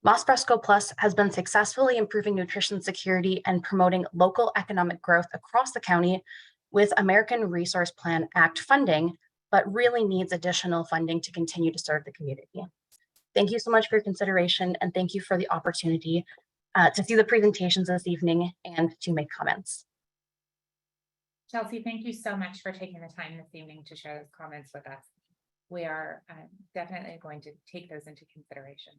Speaker 8: Mas Fresco Plus has been successfully improving nutrition security and promoting local economic growth across the county with American Resource Plan Act funding, but really needs additional funding to continue to serve the community. Thank you so much for your consideration, and thank you for the opportunity to see the presentations this evening and to make comments.
Speaker 1: Chelsea, thank you so much for taking the time this evening to share those comments with us. We are definitely going to take those into consideration.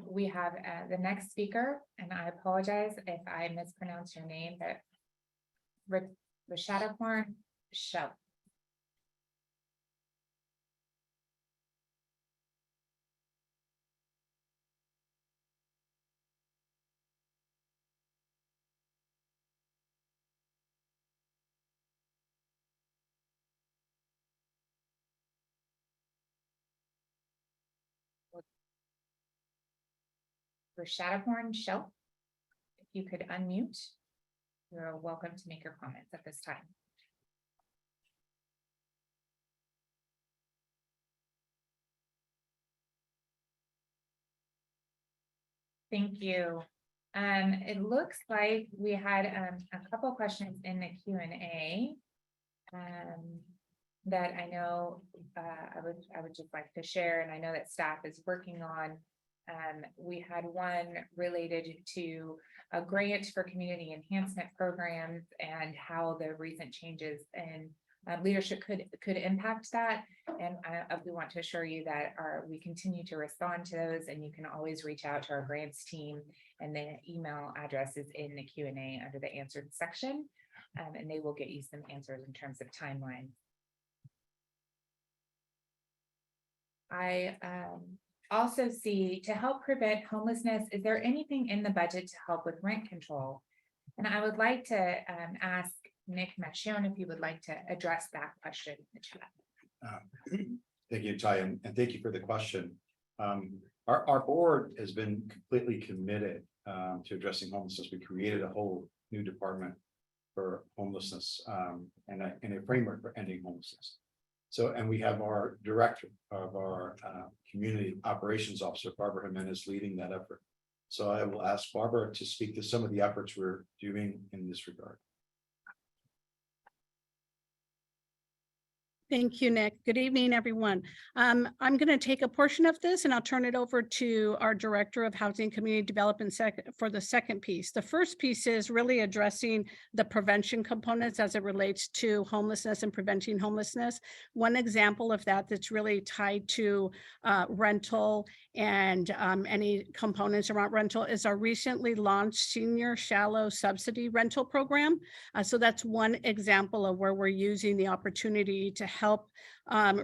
Speaker 1: We have the next speaker, and I apologize if I mispronounce your name, but Rashadaporn Shell. Rashadaporn Shell, if you could unmute, you're welcome to make your comments at this time. Thank you. It looks like we had a couple questions in the Q&A that I know I would just like to share, and I know that staff is working on. We had one related to a grant for community enhancement programs and how the recent changes in leadership could impact that. And we want to assure you that we continue to respond to those, and you can always reach out to our grants team, and the email address is in the Q&A under the answered section, and they will get you some answers in terms of timeline. I also see, to help prevent homelessness, is there anything in the budget to help with rent control? And I would like to ask Nick Machione if you would like to address that question in the chat.
Speaker 6: Thank you, Ty, and thank you for the question. Our board has been completely committed to addressing homelessness. We created a whole new department for homelessness and a framework for ending homelessness. So, and we have our director of our community operations officer, Barbara Jimenez, leading that effort. So I will ask Barbara to speak to some of the efforts we're doing in this regard.
Speaker 9: Thank you, Nick. Good evening, everyone. I'm going to take a portion of this and I'll turn it over to our Director of Housing and Community Development for the second piece. The first piece is really addressing the prevention components as it relates to homelessness and preventing homelessness. One example of that that's really tied to rental and any components around rental is our recently launched Senior Shallow Subsidy Rental Program. So that's one example of where we're using the opportunity to help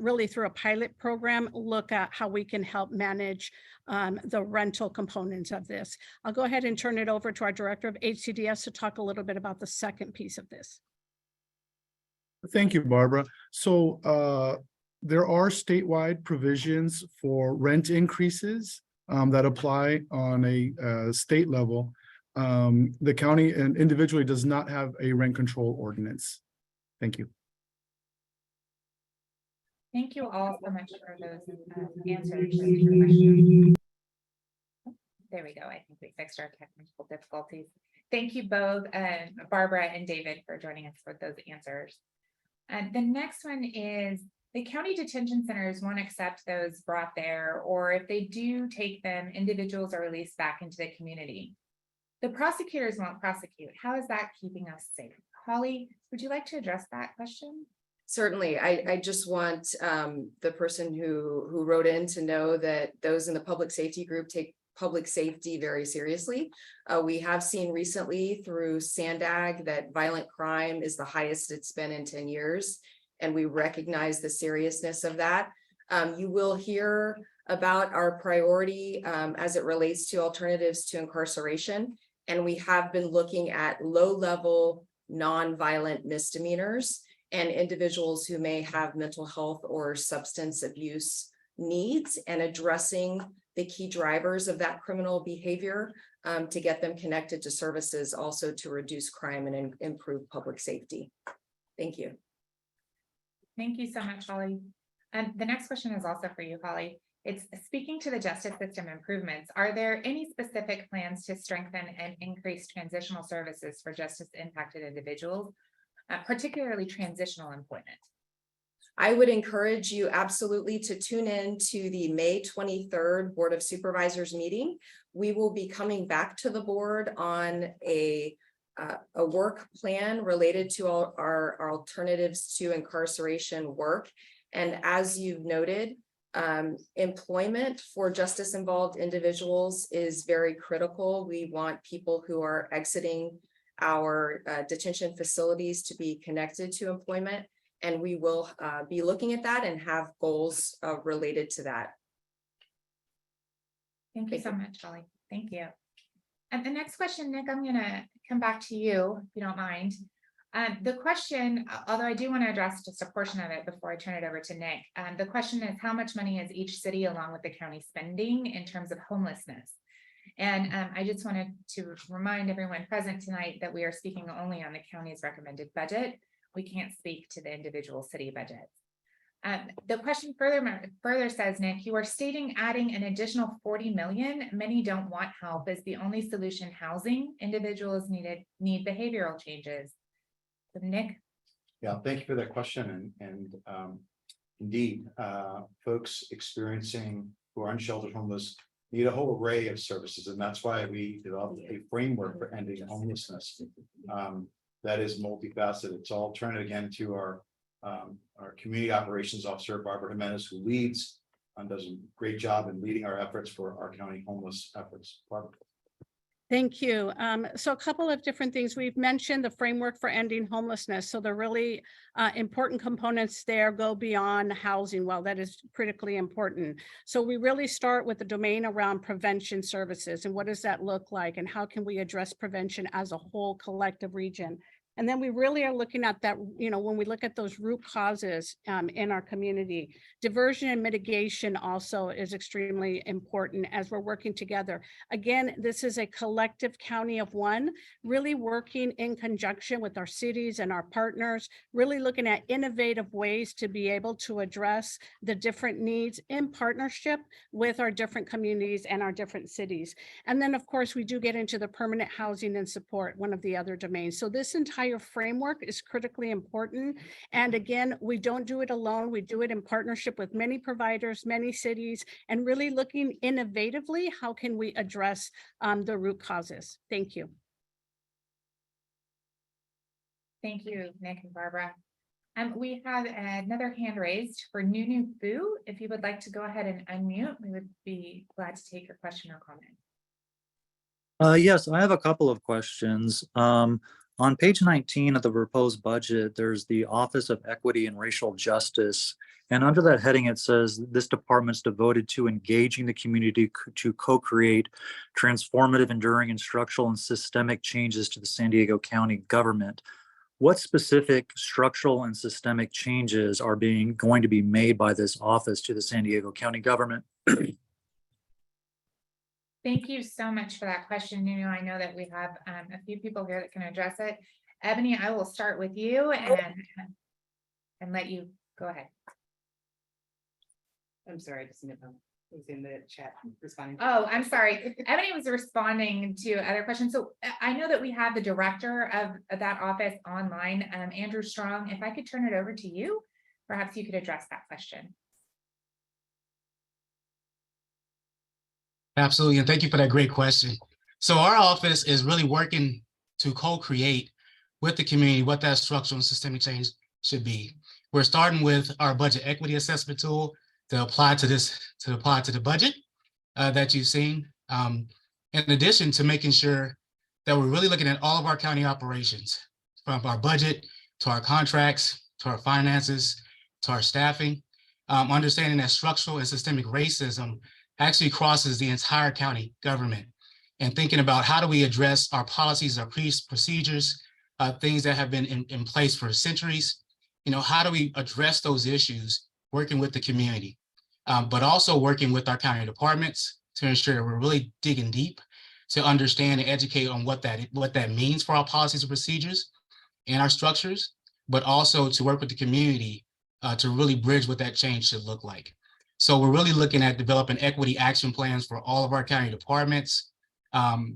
Speaker 9: really through a pilot program, look at how we can help manage the rental components of this. I'll go ahead and turn it over to our Director of HCDS to talk a little bit about the second piece of this.
Speaker 10: Thank you, Barbara. So there are statewide provisions for rent increases that apply on a state level. The county and individually does not have a rent control ordinance. Thank you.
Speaker 1: Thank you all so much for those answers. to your questions. There we go. I think we fixed our technical difficulties. Thank you both, Barbara and David, for joining us with those answers. And the next one is, the county detention centers won't accept those brought there, or if they do take them, individuals are released back into the community. The prosecutors won't prosecute. How is that keeping us safe? Holly, would you like to address that question?
Speaker 5: Certainly, I just want the person who wrote in to know that those in the public safety group take public safety very seriously. We have seen recently through SANDAG that violent crime is the highest it's been in 10 years. And we recognize the seriousness of that. You will hear about our priority as it relates to alternatives to incarceration. And we have been looking at low-level, non-violent misdemeanors and individuals who may have mental health or substance abuse needs, and addressing the key drivers of that criminal behavior to get them connected to services, also to reduce crime and improve public safety. Thank you.
Speaker 1: Thank you so much, Holly. And the next question is also for you, Holly. It's speaking to the justice system improvements. Are there any specific plans to strengthen and increase transitional services for justice impacted individuals, particularly transitional employment?
Speaker 5: I would encourage you absolutely to tune in to the May 23rd Board of Supervisors meeting. We will be coming back to the board on a work plan related to our alternatives to incarceration work. And as you've noted, employment for justice involved individuals is very critical. We want people who are exiting our detention facilities to be connected to employment. And we will be looking at that and have goals related to that.
Speaker 1: Thank you so much, Holly. Thank you. And the next question, Nick, I'm going to come back to you, if you don't mind. The question, although I do want to address just a portion of it before I turn it over to Nick. The question is, how much money is each city along with the county spending in terms of homelessness? And I just wanted to remind everyone present tonight that we are speaking only on the county's recommended budget. We can't speak to the individual city budgets. The question further says, Nick, you are stating adding an additional 40 million. Many don't want help. Is the only solution housing? Individuals need behavioral changes. So Nick?
Speaker 6: Yeah, thank you for that question. And indeed, folks experiencing who are unsheltered homeless need a whole array of services. And that's why we developed a framework for ending homelessness. That is multifaceted. It's all turn it again to our community operations officer, Barbara Jimenez, who leads and does a great job in leading our efforts for our county homeless efforts. Barbara.
Speaker 9: Thank you. So a couple of different things. We've mentioned the framework for ending homelessness. So the really important components there go beyond housing. Well, that is critically important. So we really start with the domain around prevention services and what does that look like and how can we address prevention as a whole collective region. And then we really are looking at that, when we look at those root causes in our community, diversion and mitigation also is extremely important as we're working together. Again, this is a collective county of one, really working in conjunction with our cities and our partners, really looking at innovative ways to be able to address the different needs in partnership with our different communities and our different cities. And then, of course, we do get into the permanent housing and support, one of the other domains. So this entire framework is critically important. And again, we don't do it alone. We do it in partnership with many providers, many cities, and really looking innovatively, how can we address the root causes? Thank you.
Speaker 1: Thank you, Nick and Barbara. We have another hand raised for Nunu Fu. If you would like to go ahead and unmute, we would be glad to take your question or comment.
Speaker 11: Yes, I have a couple of questions. On page 19 of the proposed budget, there's the Office of Equity and Racial Justice. And under that heading, it says this department's devoted to engaging the community to co-create transformative, enduring, and structural and systemic changes to the San Diego County government. what specific structural and systemic changes are going to be made by this office to the San Diego County government?
Speaker 1: Thank you so much for that question, Nuno. I know that we have a few people here that can address it. Ebony, I will start with you and let you go ahead.
Speaker 4: I'm sorry, just was in the chat responding.
Speaker 1: Oh, I'm sorry. Ebony was responding to other questions. So I know that we have the director of that office online, Andrew Strong. If I could turn it over to you, perhaps you could address that question.
Speaker 12: Absolutely, and thank you for that great question. So our office is really working to co-create with the community what that structural and systemic change should be. We're starting with our budget equity assessment tool to apply to the budget that you've seen. In addition to making sure that we're really looking at all of our county operations, from our budget to our contracts, to our finances, to our staffing, understanding that structural and systemic racism actually crosses the entire county government, and thinking about how do we address our policies, our procedures, things that have been in place for centuries. How do we address those issues working with the community, but also working with our county departments to ensure that we're really digging deep to understand and educate on what that means for our policies and procedures and our structures, but also to work with the community to really bridge what that change should look like. So we're really looking at developing equity action plans for all of our county departments,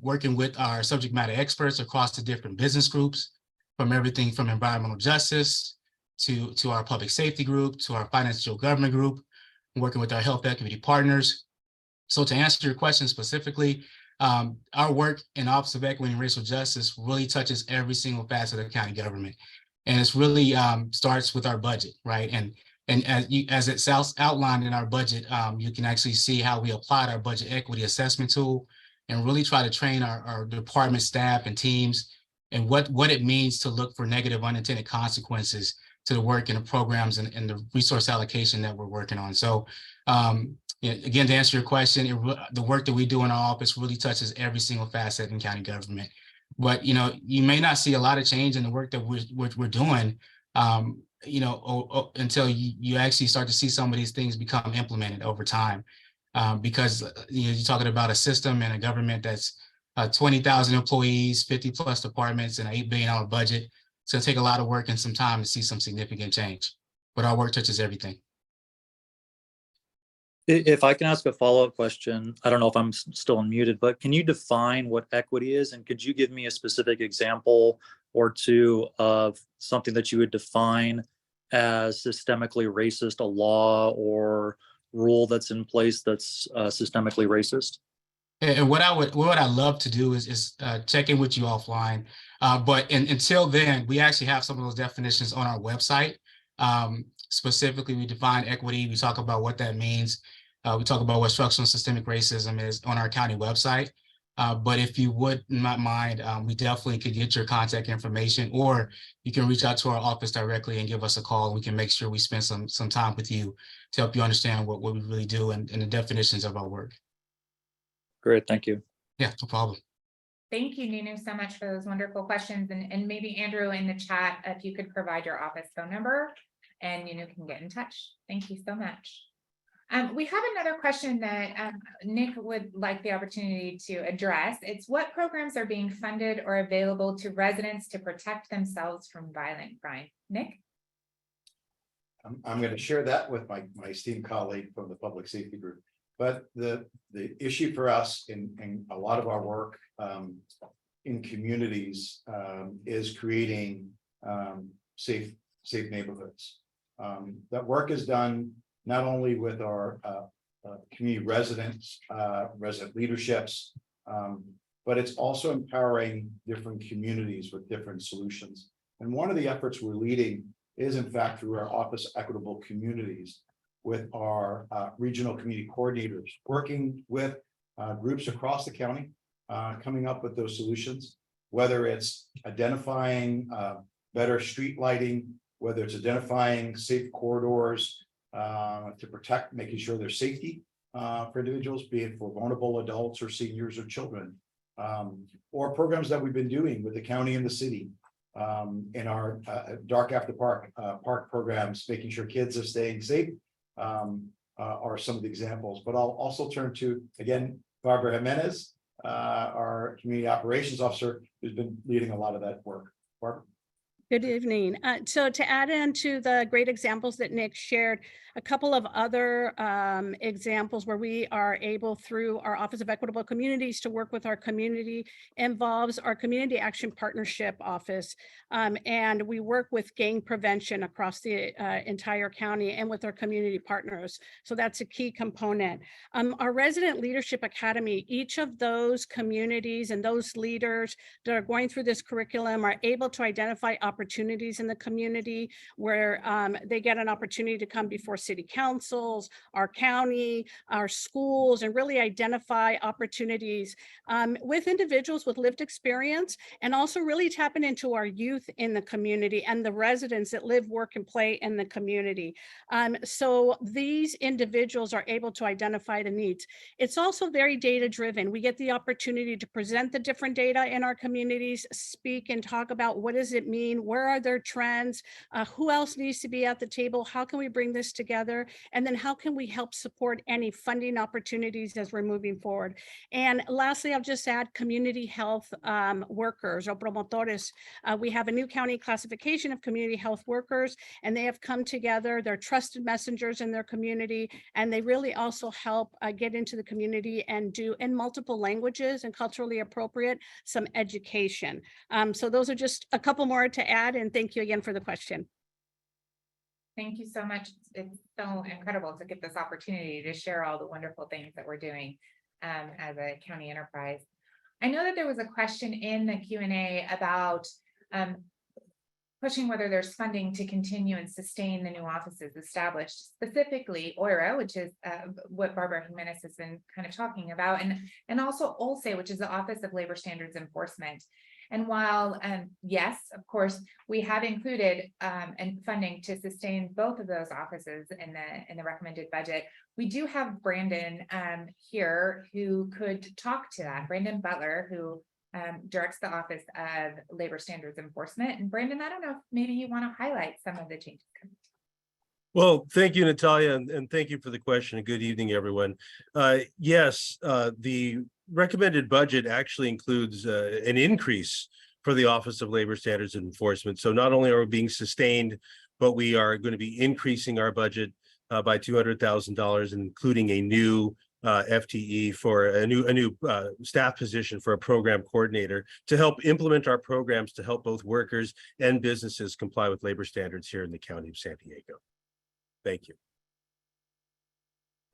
Speaker 12: working with our subject matter experts across the different business groups, from everything from environmental justice to our public safety group, to our financial government group, working with our health equity partners. So to answer your question specifically, our work in Office of Equity and Racial Justice really touches every single facet of the county government. And it's really starts with our budget, right? And as it's outlined in our budget, you can actually see how we applied our budget equity assessment tool and really try to train our department staff and teams and what it means to look for negative unintended consequences to the work and the programs and the resource allocation that we're working on. So again, to answer your question, the work that we do in our office really touches every single facet in county government. But you may not see a lot of change in the work that we're doing until you actually start to see some of these things become implemented over time. Because you're talking about a system and a government that's 20,000 employees, 50 plus departments, and an $8 billion budget. It's going to take a lot of work and some time to see some significant change, but our work touches everything.
Speaker 11: If I can ask a follow-up question, I don't know if I'm still unmuted, but can you define what equity is? And could you give me a specific example or two of something that you would define as systemically racist, a law or rule that's in place that's systemically racist?
Speaker 12: And what I love to do is check in with you offline. But until then, we actually have some of those definitions on our website. Specifically, we define equity. We talk about what that means. We talk about what structural and systemic racism is on our county website. But if you would not mind, we definitely could get your contact information, or you can reach out to our office directly and give us a call. We can make sure we spend some time with you to help you understand what we really do and the definitions of our work.
Speaker 11: Great, thank you.
Speaker 12: Yeah, no problem.
Speaker 1: Thank you, Nuno, so much for those wonderful questions. And maybe Andrew in the chat, if you could provide your office phone number and Nuno can get in touch. Thank you so much. We have another question that Nick would like the opportunity to address. It's what programs are being funded or available to residents to protect themselves from violent crime? Nick?
Speaker 6: I'm going to share that with my esteemed colleague from the Public Safety Group. But the issue for us in a lot of our work in communities is creating safe neighborhoods. That work is done not only with our community residents, resident leaderships, but it's also empowering different communities with different solutions. And one of the efforts we're leading is in fact through our Office of Equitable Communities, with our regional community coordinators, working with groups across the county, coming up with those solutions, whether it's identifying better street lighting, whether it's identifying safe corridors to protect, making sure there's safety for individuals, be it for vulnerable adults or seniors or children, or programs that we've been doing with the county and the city in our dark after park programs, making sure kids are staying safe. Are some of the examples, but I'll also turn to, again, Barbara Jimenez, our community operations officer, who's been leading a lot of that work. Barbara?
Speaker 9: Good evening. So to add into the great examples that Nick shared, a couple of other examples where we are able through our Office of Equitable Communities to work with our community involves our Community Action Partnership Office. And we work with gang prevention across the entire county and with our community partners. So that's a key component. Our Resident Leadership Academy, each of those communities and those leaders that are going through this curriculum are able to identify opportunities in the community where they get an opportunity to come before city councils, our county, our schools, and really identify opportunities with individuals with lived experience, and also really tapping into our youth in the community and the residents that live, work, and play in the community. So these individuals are able to identify the needs. It's also very data driven. We get the opportunity to present the different data in our communities, speak and talk about what does it mean, where are there trends, who else needs to be at the table, how can we bring this together, and then how can we help support any funding opportunities as we're moving forward. And lastly, I'll just add community health workers or promotores. We have a new county classification of community health workers, and they have come together. They're trusted messengers in their community, and they really also help get into the community and do in multiple languages and culturally appropriate some education. So those are just a couple more to add, and thank you again for the question.
Speaker 1: Thank you so much. It's so incredible to get this opportunity to share all the wonderful things that we're doing as a county enterprise. I know that there was a question in the Q&A about pushing whether there's funding to continue and sustain the new offices established, specifically OIRA, which is what Barbara Jimenez has been kind of talking about, and also OLSE, which is the Office of Labor Standards Enforcement. And while, yes, of course, we have included and funding to sustain both of those offices in the recommended budget, we do have Brandon here who could talk to that. Brandon Butler, who directs the Office of Labor Standards Enforcement. And Brandon, I don't know if maybe you want to highlight some of the changes.
Speaker 13: Well, thank you, Natalia, and thank you for the question. And good evening, everyone. Yes, the recommended budget actually includes an increase for the Office of Labor Standards and Enforcement. So not only are we being sustained, but we are going to be increasing our budget by $200,000, including a new FTE for a new staff position for a program coordinator to help implement our programs to help both workers and businesses comply with labor standards here in the County of San Diego. Thank you.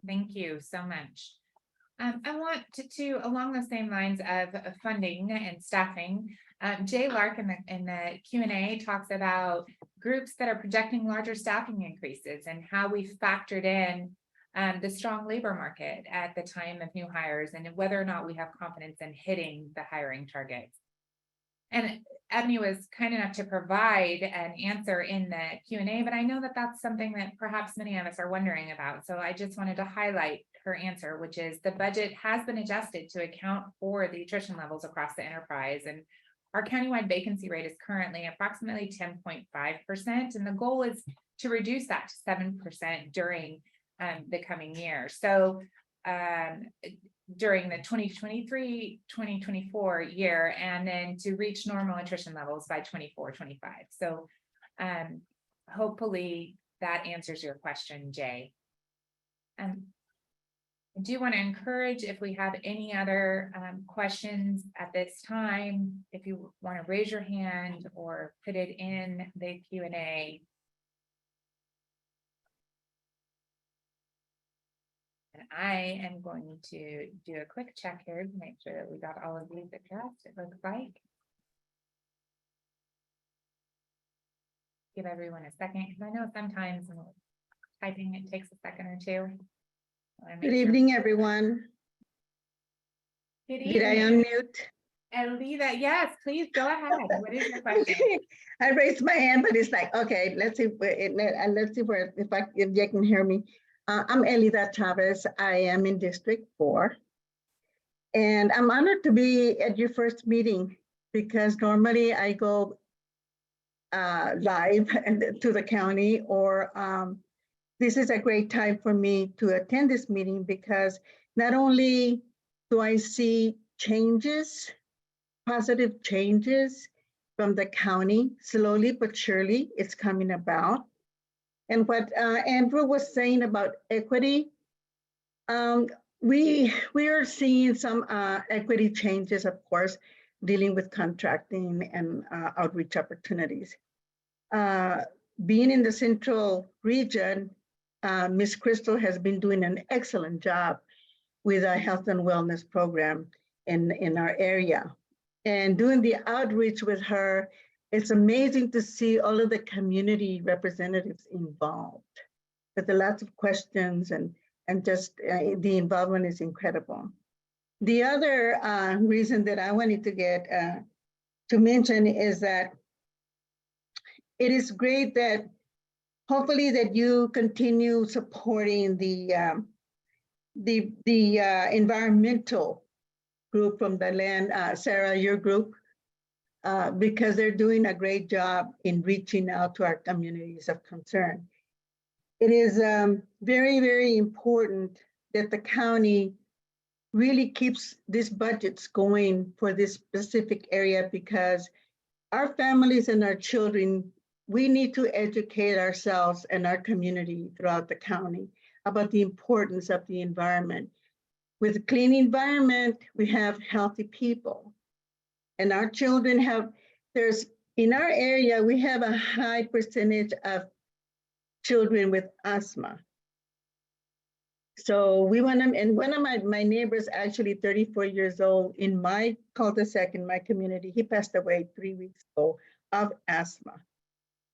Speaker 1: Thank you so much. I want to along the same lines of funding and staffing, Jay Lark in the Q&A talks about groups that are projecting larger staffing increases and how we factored in the strong labor market at the time of new hires and whether or not we have confidence in hitting the hiring targets. And Ebony was kind enough to provide an answer in the Q&A, but I know that that's something that perhaps many of us are wondering about. So I just wanted to highlight her answer, which is the budget has been adjusted to account for the attrition levels across the enterprise. And our countywide vacancy rate is currently approximately 10.5%. And the goal is to reduce that to 7% during the coming year. So during the 2023-2024 year, and then to reach normal attrition levels by 24-25. So hopefully that answers your question, Jay. I do want to encourage, if we have any other questions at this time, if you want to raise your hand or put it in the Q&A. And I am going to do a quick check here to make sure that we got all of these addressed, it looks like. Give everyone a second, because I know sometimes typing, it takes a second or two.
Speaker 14: Good evening, everyone.
Speaker 1: Good
Speaker 14: Did I unmute?
Speaker 1: Elida, yes, please go ahead. What is your question?
Speaker 14: I raised my hand, but it's like, okay, let's see if you can hear me. I'm Elida Chavez. I am in District 4. And I'm honored to be at your first meeting because normally I go live and to the county, or this is a great time for me to attend this meeting because not only do I see changes, positive changes from the county, slowly but surely it's coming about. And what Andrew was saying about equity, we are seeing some equity changes, of course, dealing with contracting and outreach opportunities. Being in the central region, Ms. Crystal has been doing an excellent job with a health and wellness program in our area. And doing the outreach with her, it's amazing to see all of the community representatives involved with lots of questions and just the involvement is incredible. The other reason that I wanted to get to mention is that it is great that hopefully that you continue supporting the environmental group from the land, Sarah, your group, because they're doing a great job in reaching out to our communities of concern. It is very, very important that the county really keeps these budgets going for this specific area because our families and our children, we need to educate ourselves and our community throughout the county about the importance of the environment. With a clean environment, we have healthy people. And our children in our area, we have a high percentage of children with asthma. So we want them, and one of my neighbors, actually 34 years old, in my cul-de-sac in my community, he passed away 3 weeks ago of asthma.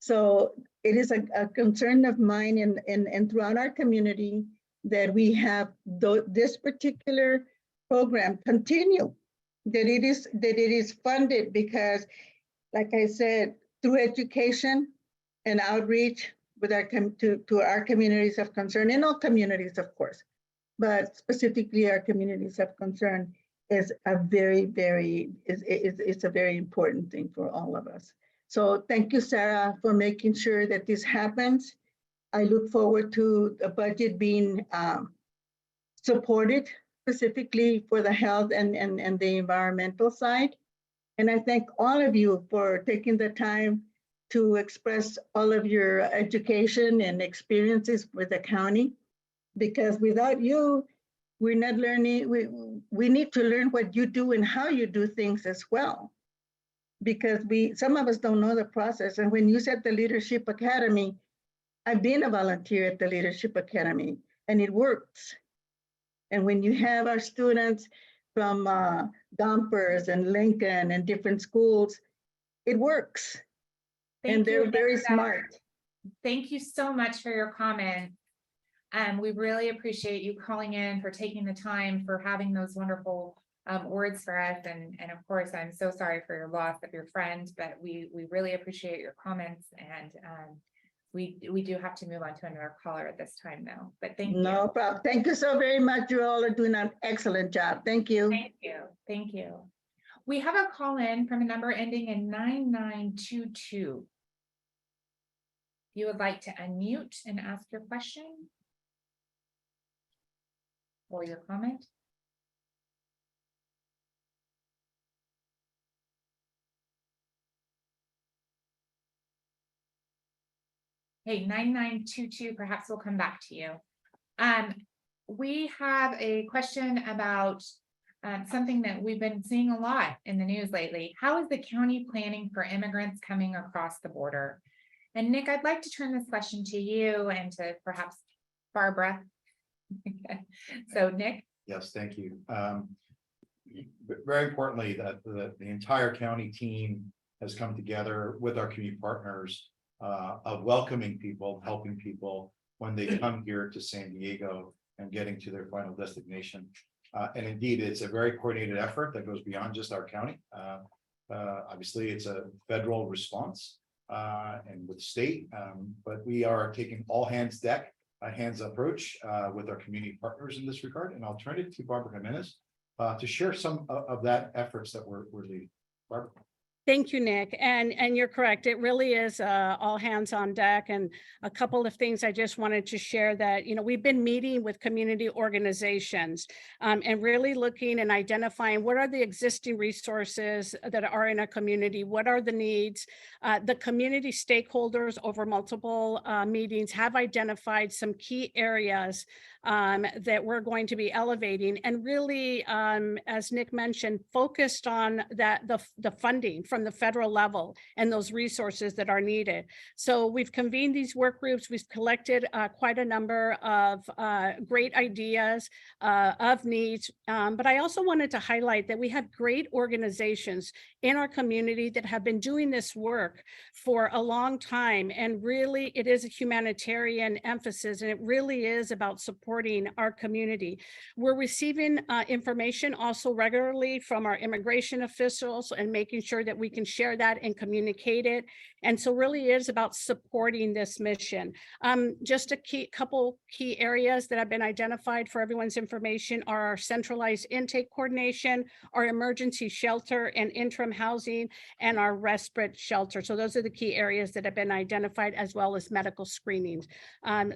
Speaker 14: So it is a concern of mine and throughout our community that we have this particular program continue, that it is funded because, like I said, through education and outreach with to our communities of concern, and all communities, of course, but specifically our communities of concern is a it's a very important thing for all of us. So thank you, Sarah, for making sure that this happens. I look forward to the budget being supported specifically for the health and the environmental side. And I thank all of you for taking the time to express all of your education and experiences with the county, because without you, we're not learning. We need to learn what you do and how you do things as well, because some of us don't know the process. And when you said the Leadership Academy, I've been a volunteer at the Leadership Academy, and it works. And when you have our students from Gompers and Lincoln and different schools, it works. And they're very smart.
Speaker 1: Thank you so much for your comments. We really appreciate you calling in, for taking the time, for having those wonderful words for us. And of course, I'm so sorry for your loss of your friend, but we really appreciate your comments. And we do have to move on to another caller at this time though, but thank you.
Speaker 14: No problem. Thank you so very much. You all are doing an excellent job. Thank you.
Speaker 1: Thank you. Thank you. We have a call in from a number ending in 9922. If you would like to unmute and ask your question or your comment. Hey, 9922, perhaps we'll come back to you. We have a question about something that we've been seeing a lot in the news lately. How is the county planning for immigrants coming across the border? And Nick, I'd like to turn this question to you and to perhaps Barbara. So Nick.
Speaker 6: Yes, thank you. Very importantly, that the entire county team has come together with our community partners of welcoming people, helping people when they come here to San Diego and getting to their final destination. And indeed, it's a very coordinated effort that goes beyond just our county. Obviously, it's a federal response and with state, but we are taking all hands deck, a hands approach with our community partners in this regard. And I'll turn it to Barbara Jimenez to share some of that efforts that we're leading. Barbara.
Speaker 9: Thank you, Nick. And you're correct. It really is all hands on deck. And a couple of things I just wanted to share that, we've been meeting with community organizations and really looking and identifying what are the existing resources that are in a community, what are the needs. The community stakeholders over multiple meetings have identified some key areas that we're going to be elevating and really, as Nick mentioned, focused on the funding from the federal level and those resources that are needed. So we've convened these work groups. We've collected quite a number of great ideas of needs. But I also wanted to highlight that we have great organizations in our community that have been doing this work for a long time. And really, it is a humanitarian emphasis, and it really is about supporting our community. We're receiving information also regularly from our immigration officials and making sure that we can share that and communicate it. And so really is about supporting this mission. Just a couple key areas that have been identified for everyone's information are our centralized intake coordination, our emergency shelter and interim housing, and our respite shelter. So those are the key areas that have been identified, as well as medical screenings.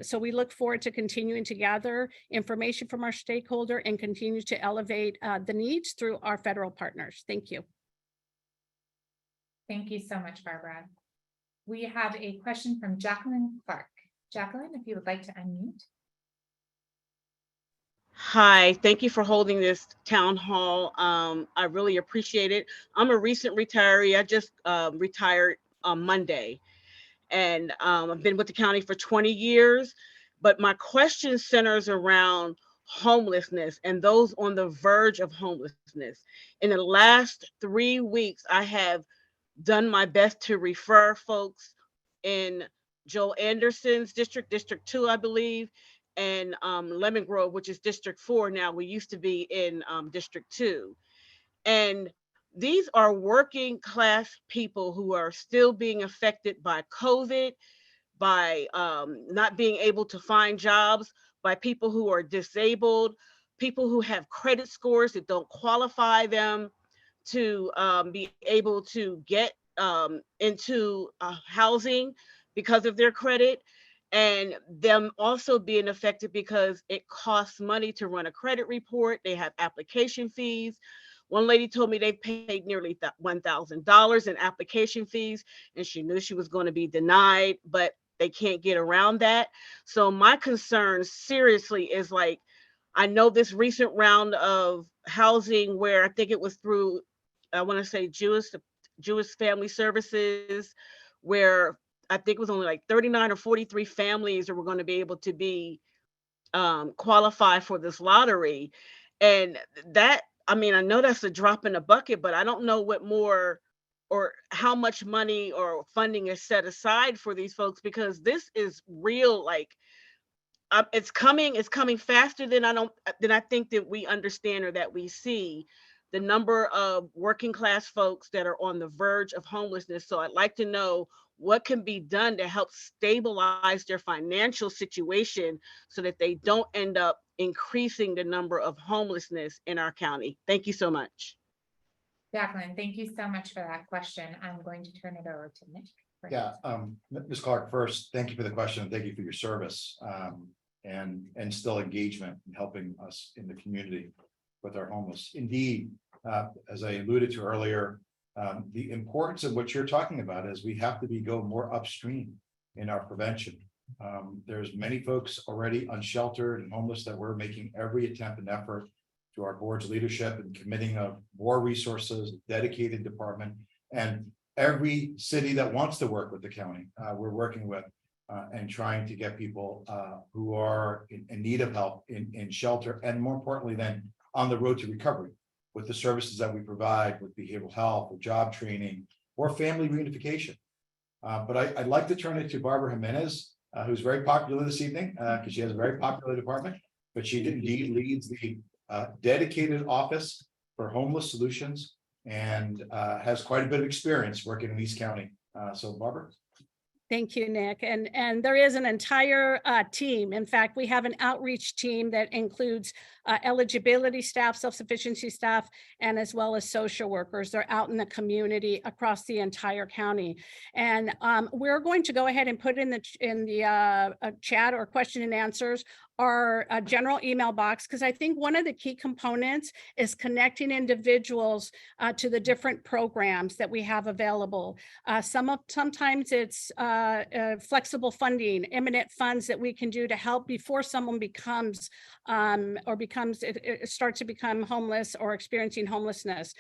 Speaker 9: So we look forward to continuing to gather information from our stakeholder and continue to elevate the needs through our federal partners. Thank you.
Speaker 1: Thank you so much, Barbara. We have a question from Jacqueline Clark. Jacqueline, if you would like to unmute.
Speaker 15: Hi, thank you for holding this town hall. I really appreciate it. I'm a recent retiree. I just retired on Monday, and I've been with the county for 20 years. But my question centers around homelessness and those on the verge of homelessness. In the last 3 weeks, I have done my best to refer folks in Joe Anderson's district, District 2, I believe, and Lemon Grove, which is District 4 now. We used to be in District 2. And these are working class people who are still being affected by COVID, by not being able to find jobs, by people who are disabled, people who have credit scores that don't qualify them to be able to get into housing because of their credit, and them also being affected because it costs money to run a credit report. They have application fees. One lady told me they paid nearly $1,000 in application fees, and she knew she was going to be denied, but they can't get around that. So my concern seriously is, like, I know this recent round of housing where I think it was through, I want to say Jewish Family Services, where I think it was only like 39 or 43 families that were going to be able to be qualify for this lottery. And that, I mean, I know that's a drop in the bucket, but I don't know what more or how much money or funding is set aside for these folks, because this is real. Like, it's coming faster than I think that we understand or that we see. The number of working class folks that are on the verge of homelessness. So I'd like to know what can be done to help stabilize their financial situation so that they don't end up increasing the number of homelessness in our county. Thank you so much.
Speaker 1: Jacqueline, thank you so much for that question. I'm going to turn it over to Nick.
Speaker 6: Yeah, Ms. Clark, first, thank you for the question. Thank you for your service and still engagement in helping us in the community with our homeless. Indeed, as I alluded to earlier, the importance of what you're talking about is we have to go more upstream in our prevention. There's many folks already unsheltered and homeless that we're making every attempt and effort to our board's leadership and committing of more resources, dedicated department, and every city that wants to work with the county, we're working with and trying to get people who are in need of help in shelter, and more importantly then on the road to recovery with the services that we provide with behavioral health, or job training, or family reunification. But I'd like to turn it to Barbara Jimenez, who's very popular this evening because she has a very popular department, but she indeed leads the dedicated office for homeless solutions and has quite a bit of experience working in East County. So Barbara.
Speaker 9: Thank you, Nick. And there is an entire team. In fact, we have an outreach team that includes eligibility staff, self-sufficiency staff, and as well as social workers. They're out in the community across the entire county. And we're going to go ahead and put in the chat or question and answers our general email box, because I think one of the key components is connecting individuals to the different programs that we have available. Sometimes it's flexible funding, imminent funds that we can do to help before someone becomes it starts to become homeless or experiencing homelessness.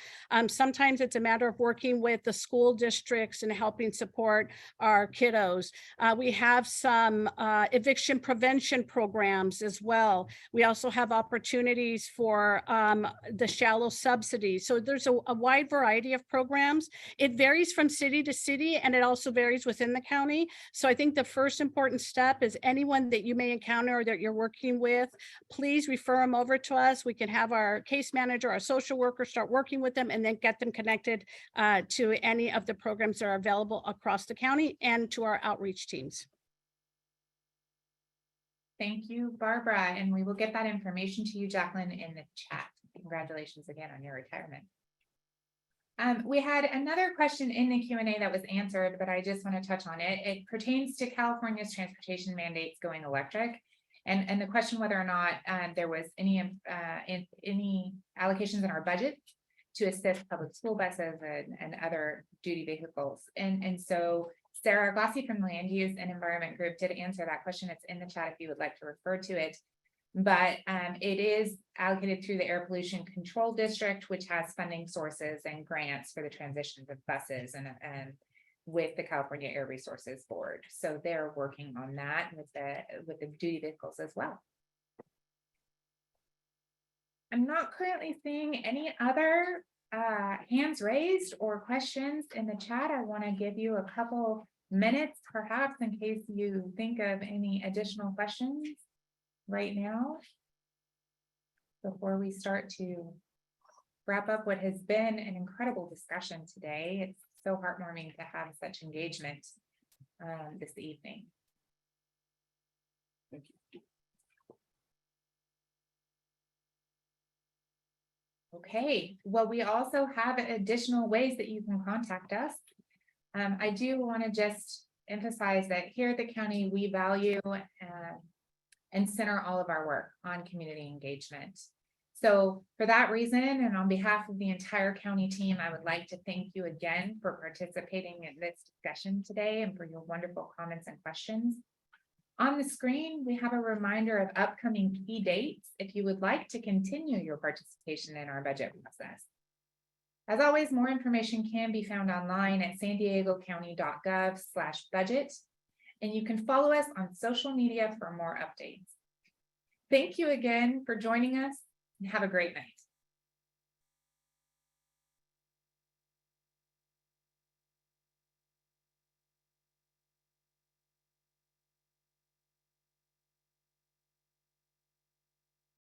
Speaker 9: Sometimes it's a matter of working with the school districts and helping support our kiddos. We have some eviction prevention programs as well. We also have opportunities for the shallow subsidies. So there's a wide variety of programs. It varies from city to city, and it also varies within the county. So I think the first important step is anyone that you may encounter or that you're working with, please refer them over to us. We can have our case manager, our social worker start working with them and then get them connected to any of the programs that are available across the county and to our outreach teams.
Speaker 1: Thank you, Barbara, and we will get that information to you, Jacqueline, in the chat. Congratulations again on your retirement. We had another question in the Q&A that was answered, but I just want to touch on it. It pertains to California's transportation mandates going electric, and the question whether or not there was any allocations in our budget to assist public school buses and other duty vehicles. And so Sarah Gossi from the Land Use and Environment Group did answer that question. It's in the chat if you would like to refer to it. But it is allocated through the Air Pollution Control District, which has funding sources and grants for the transitions of buses and with the California Air Resources Board. So they're working on that with the duty vehicles as well. I'm not currently seeing any other hands raised or questions in the chat. I want to give you a couple minutes, perhaps, in case you think of any additional questions right now before we start to wrap up what has been an incredible discussion today. It's so heartwarming to have such engagement this evening.
Speaker 6: Thank you.
Speaker 1: Okay, well, we also have additional ways that you can contact us. I do want to just emphasize that here at the county, we value and center all of our work on community engagement. So for that reason, and on behalf of the entire county team, I would like to thank you again for participating in this discussion today and for your wonderful comments and questions. On the screen, we have a reminder of upcoming key dates if you would like to continue your participation in our budget process. As always, more information can be found online at sandiegocounty.gov/budget, and you can follow us on social media for more updates. Thank you again for joining us, and have a great night.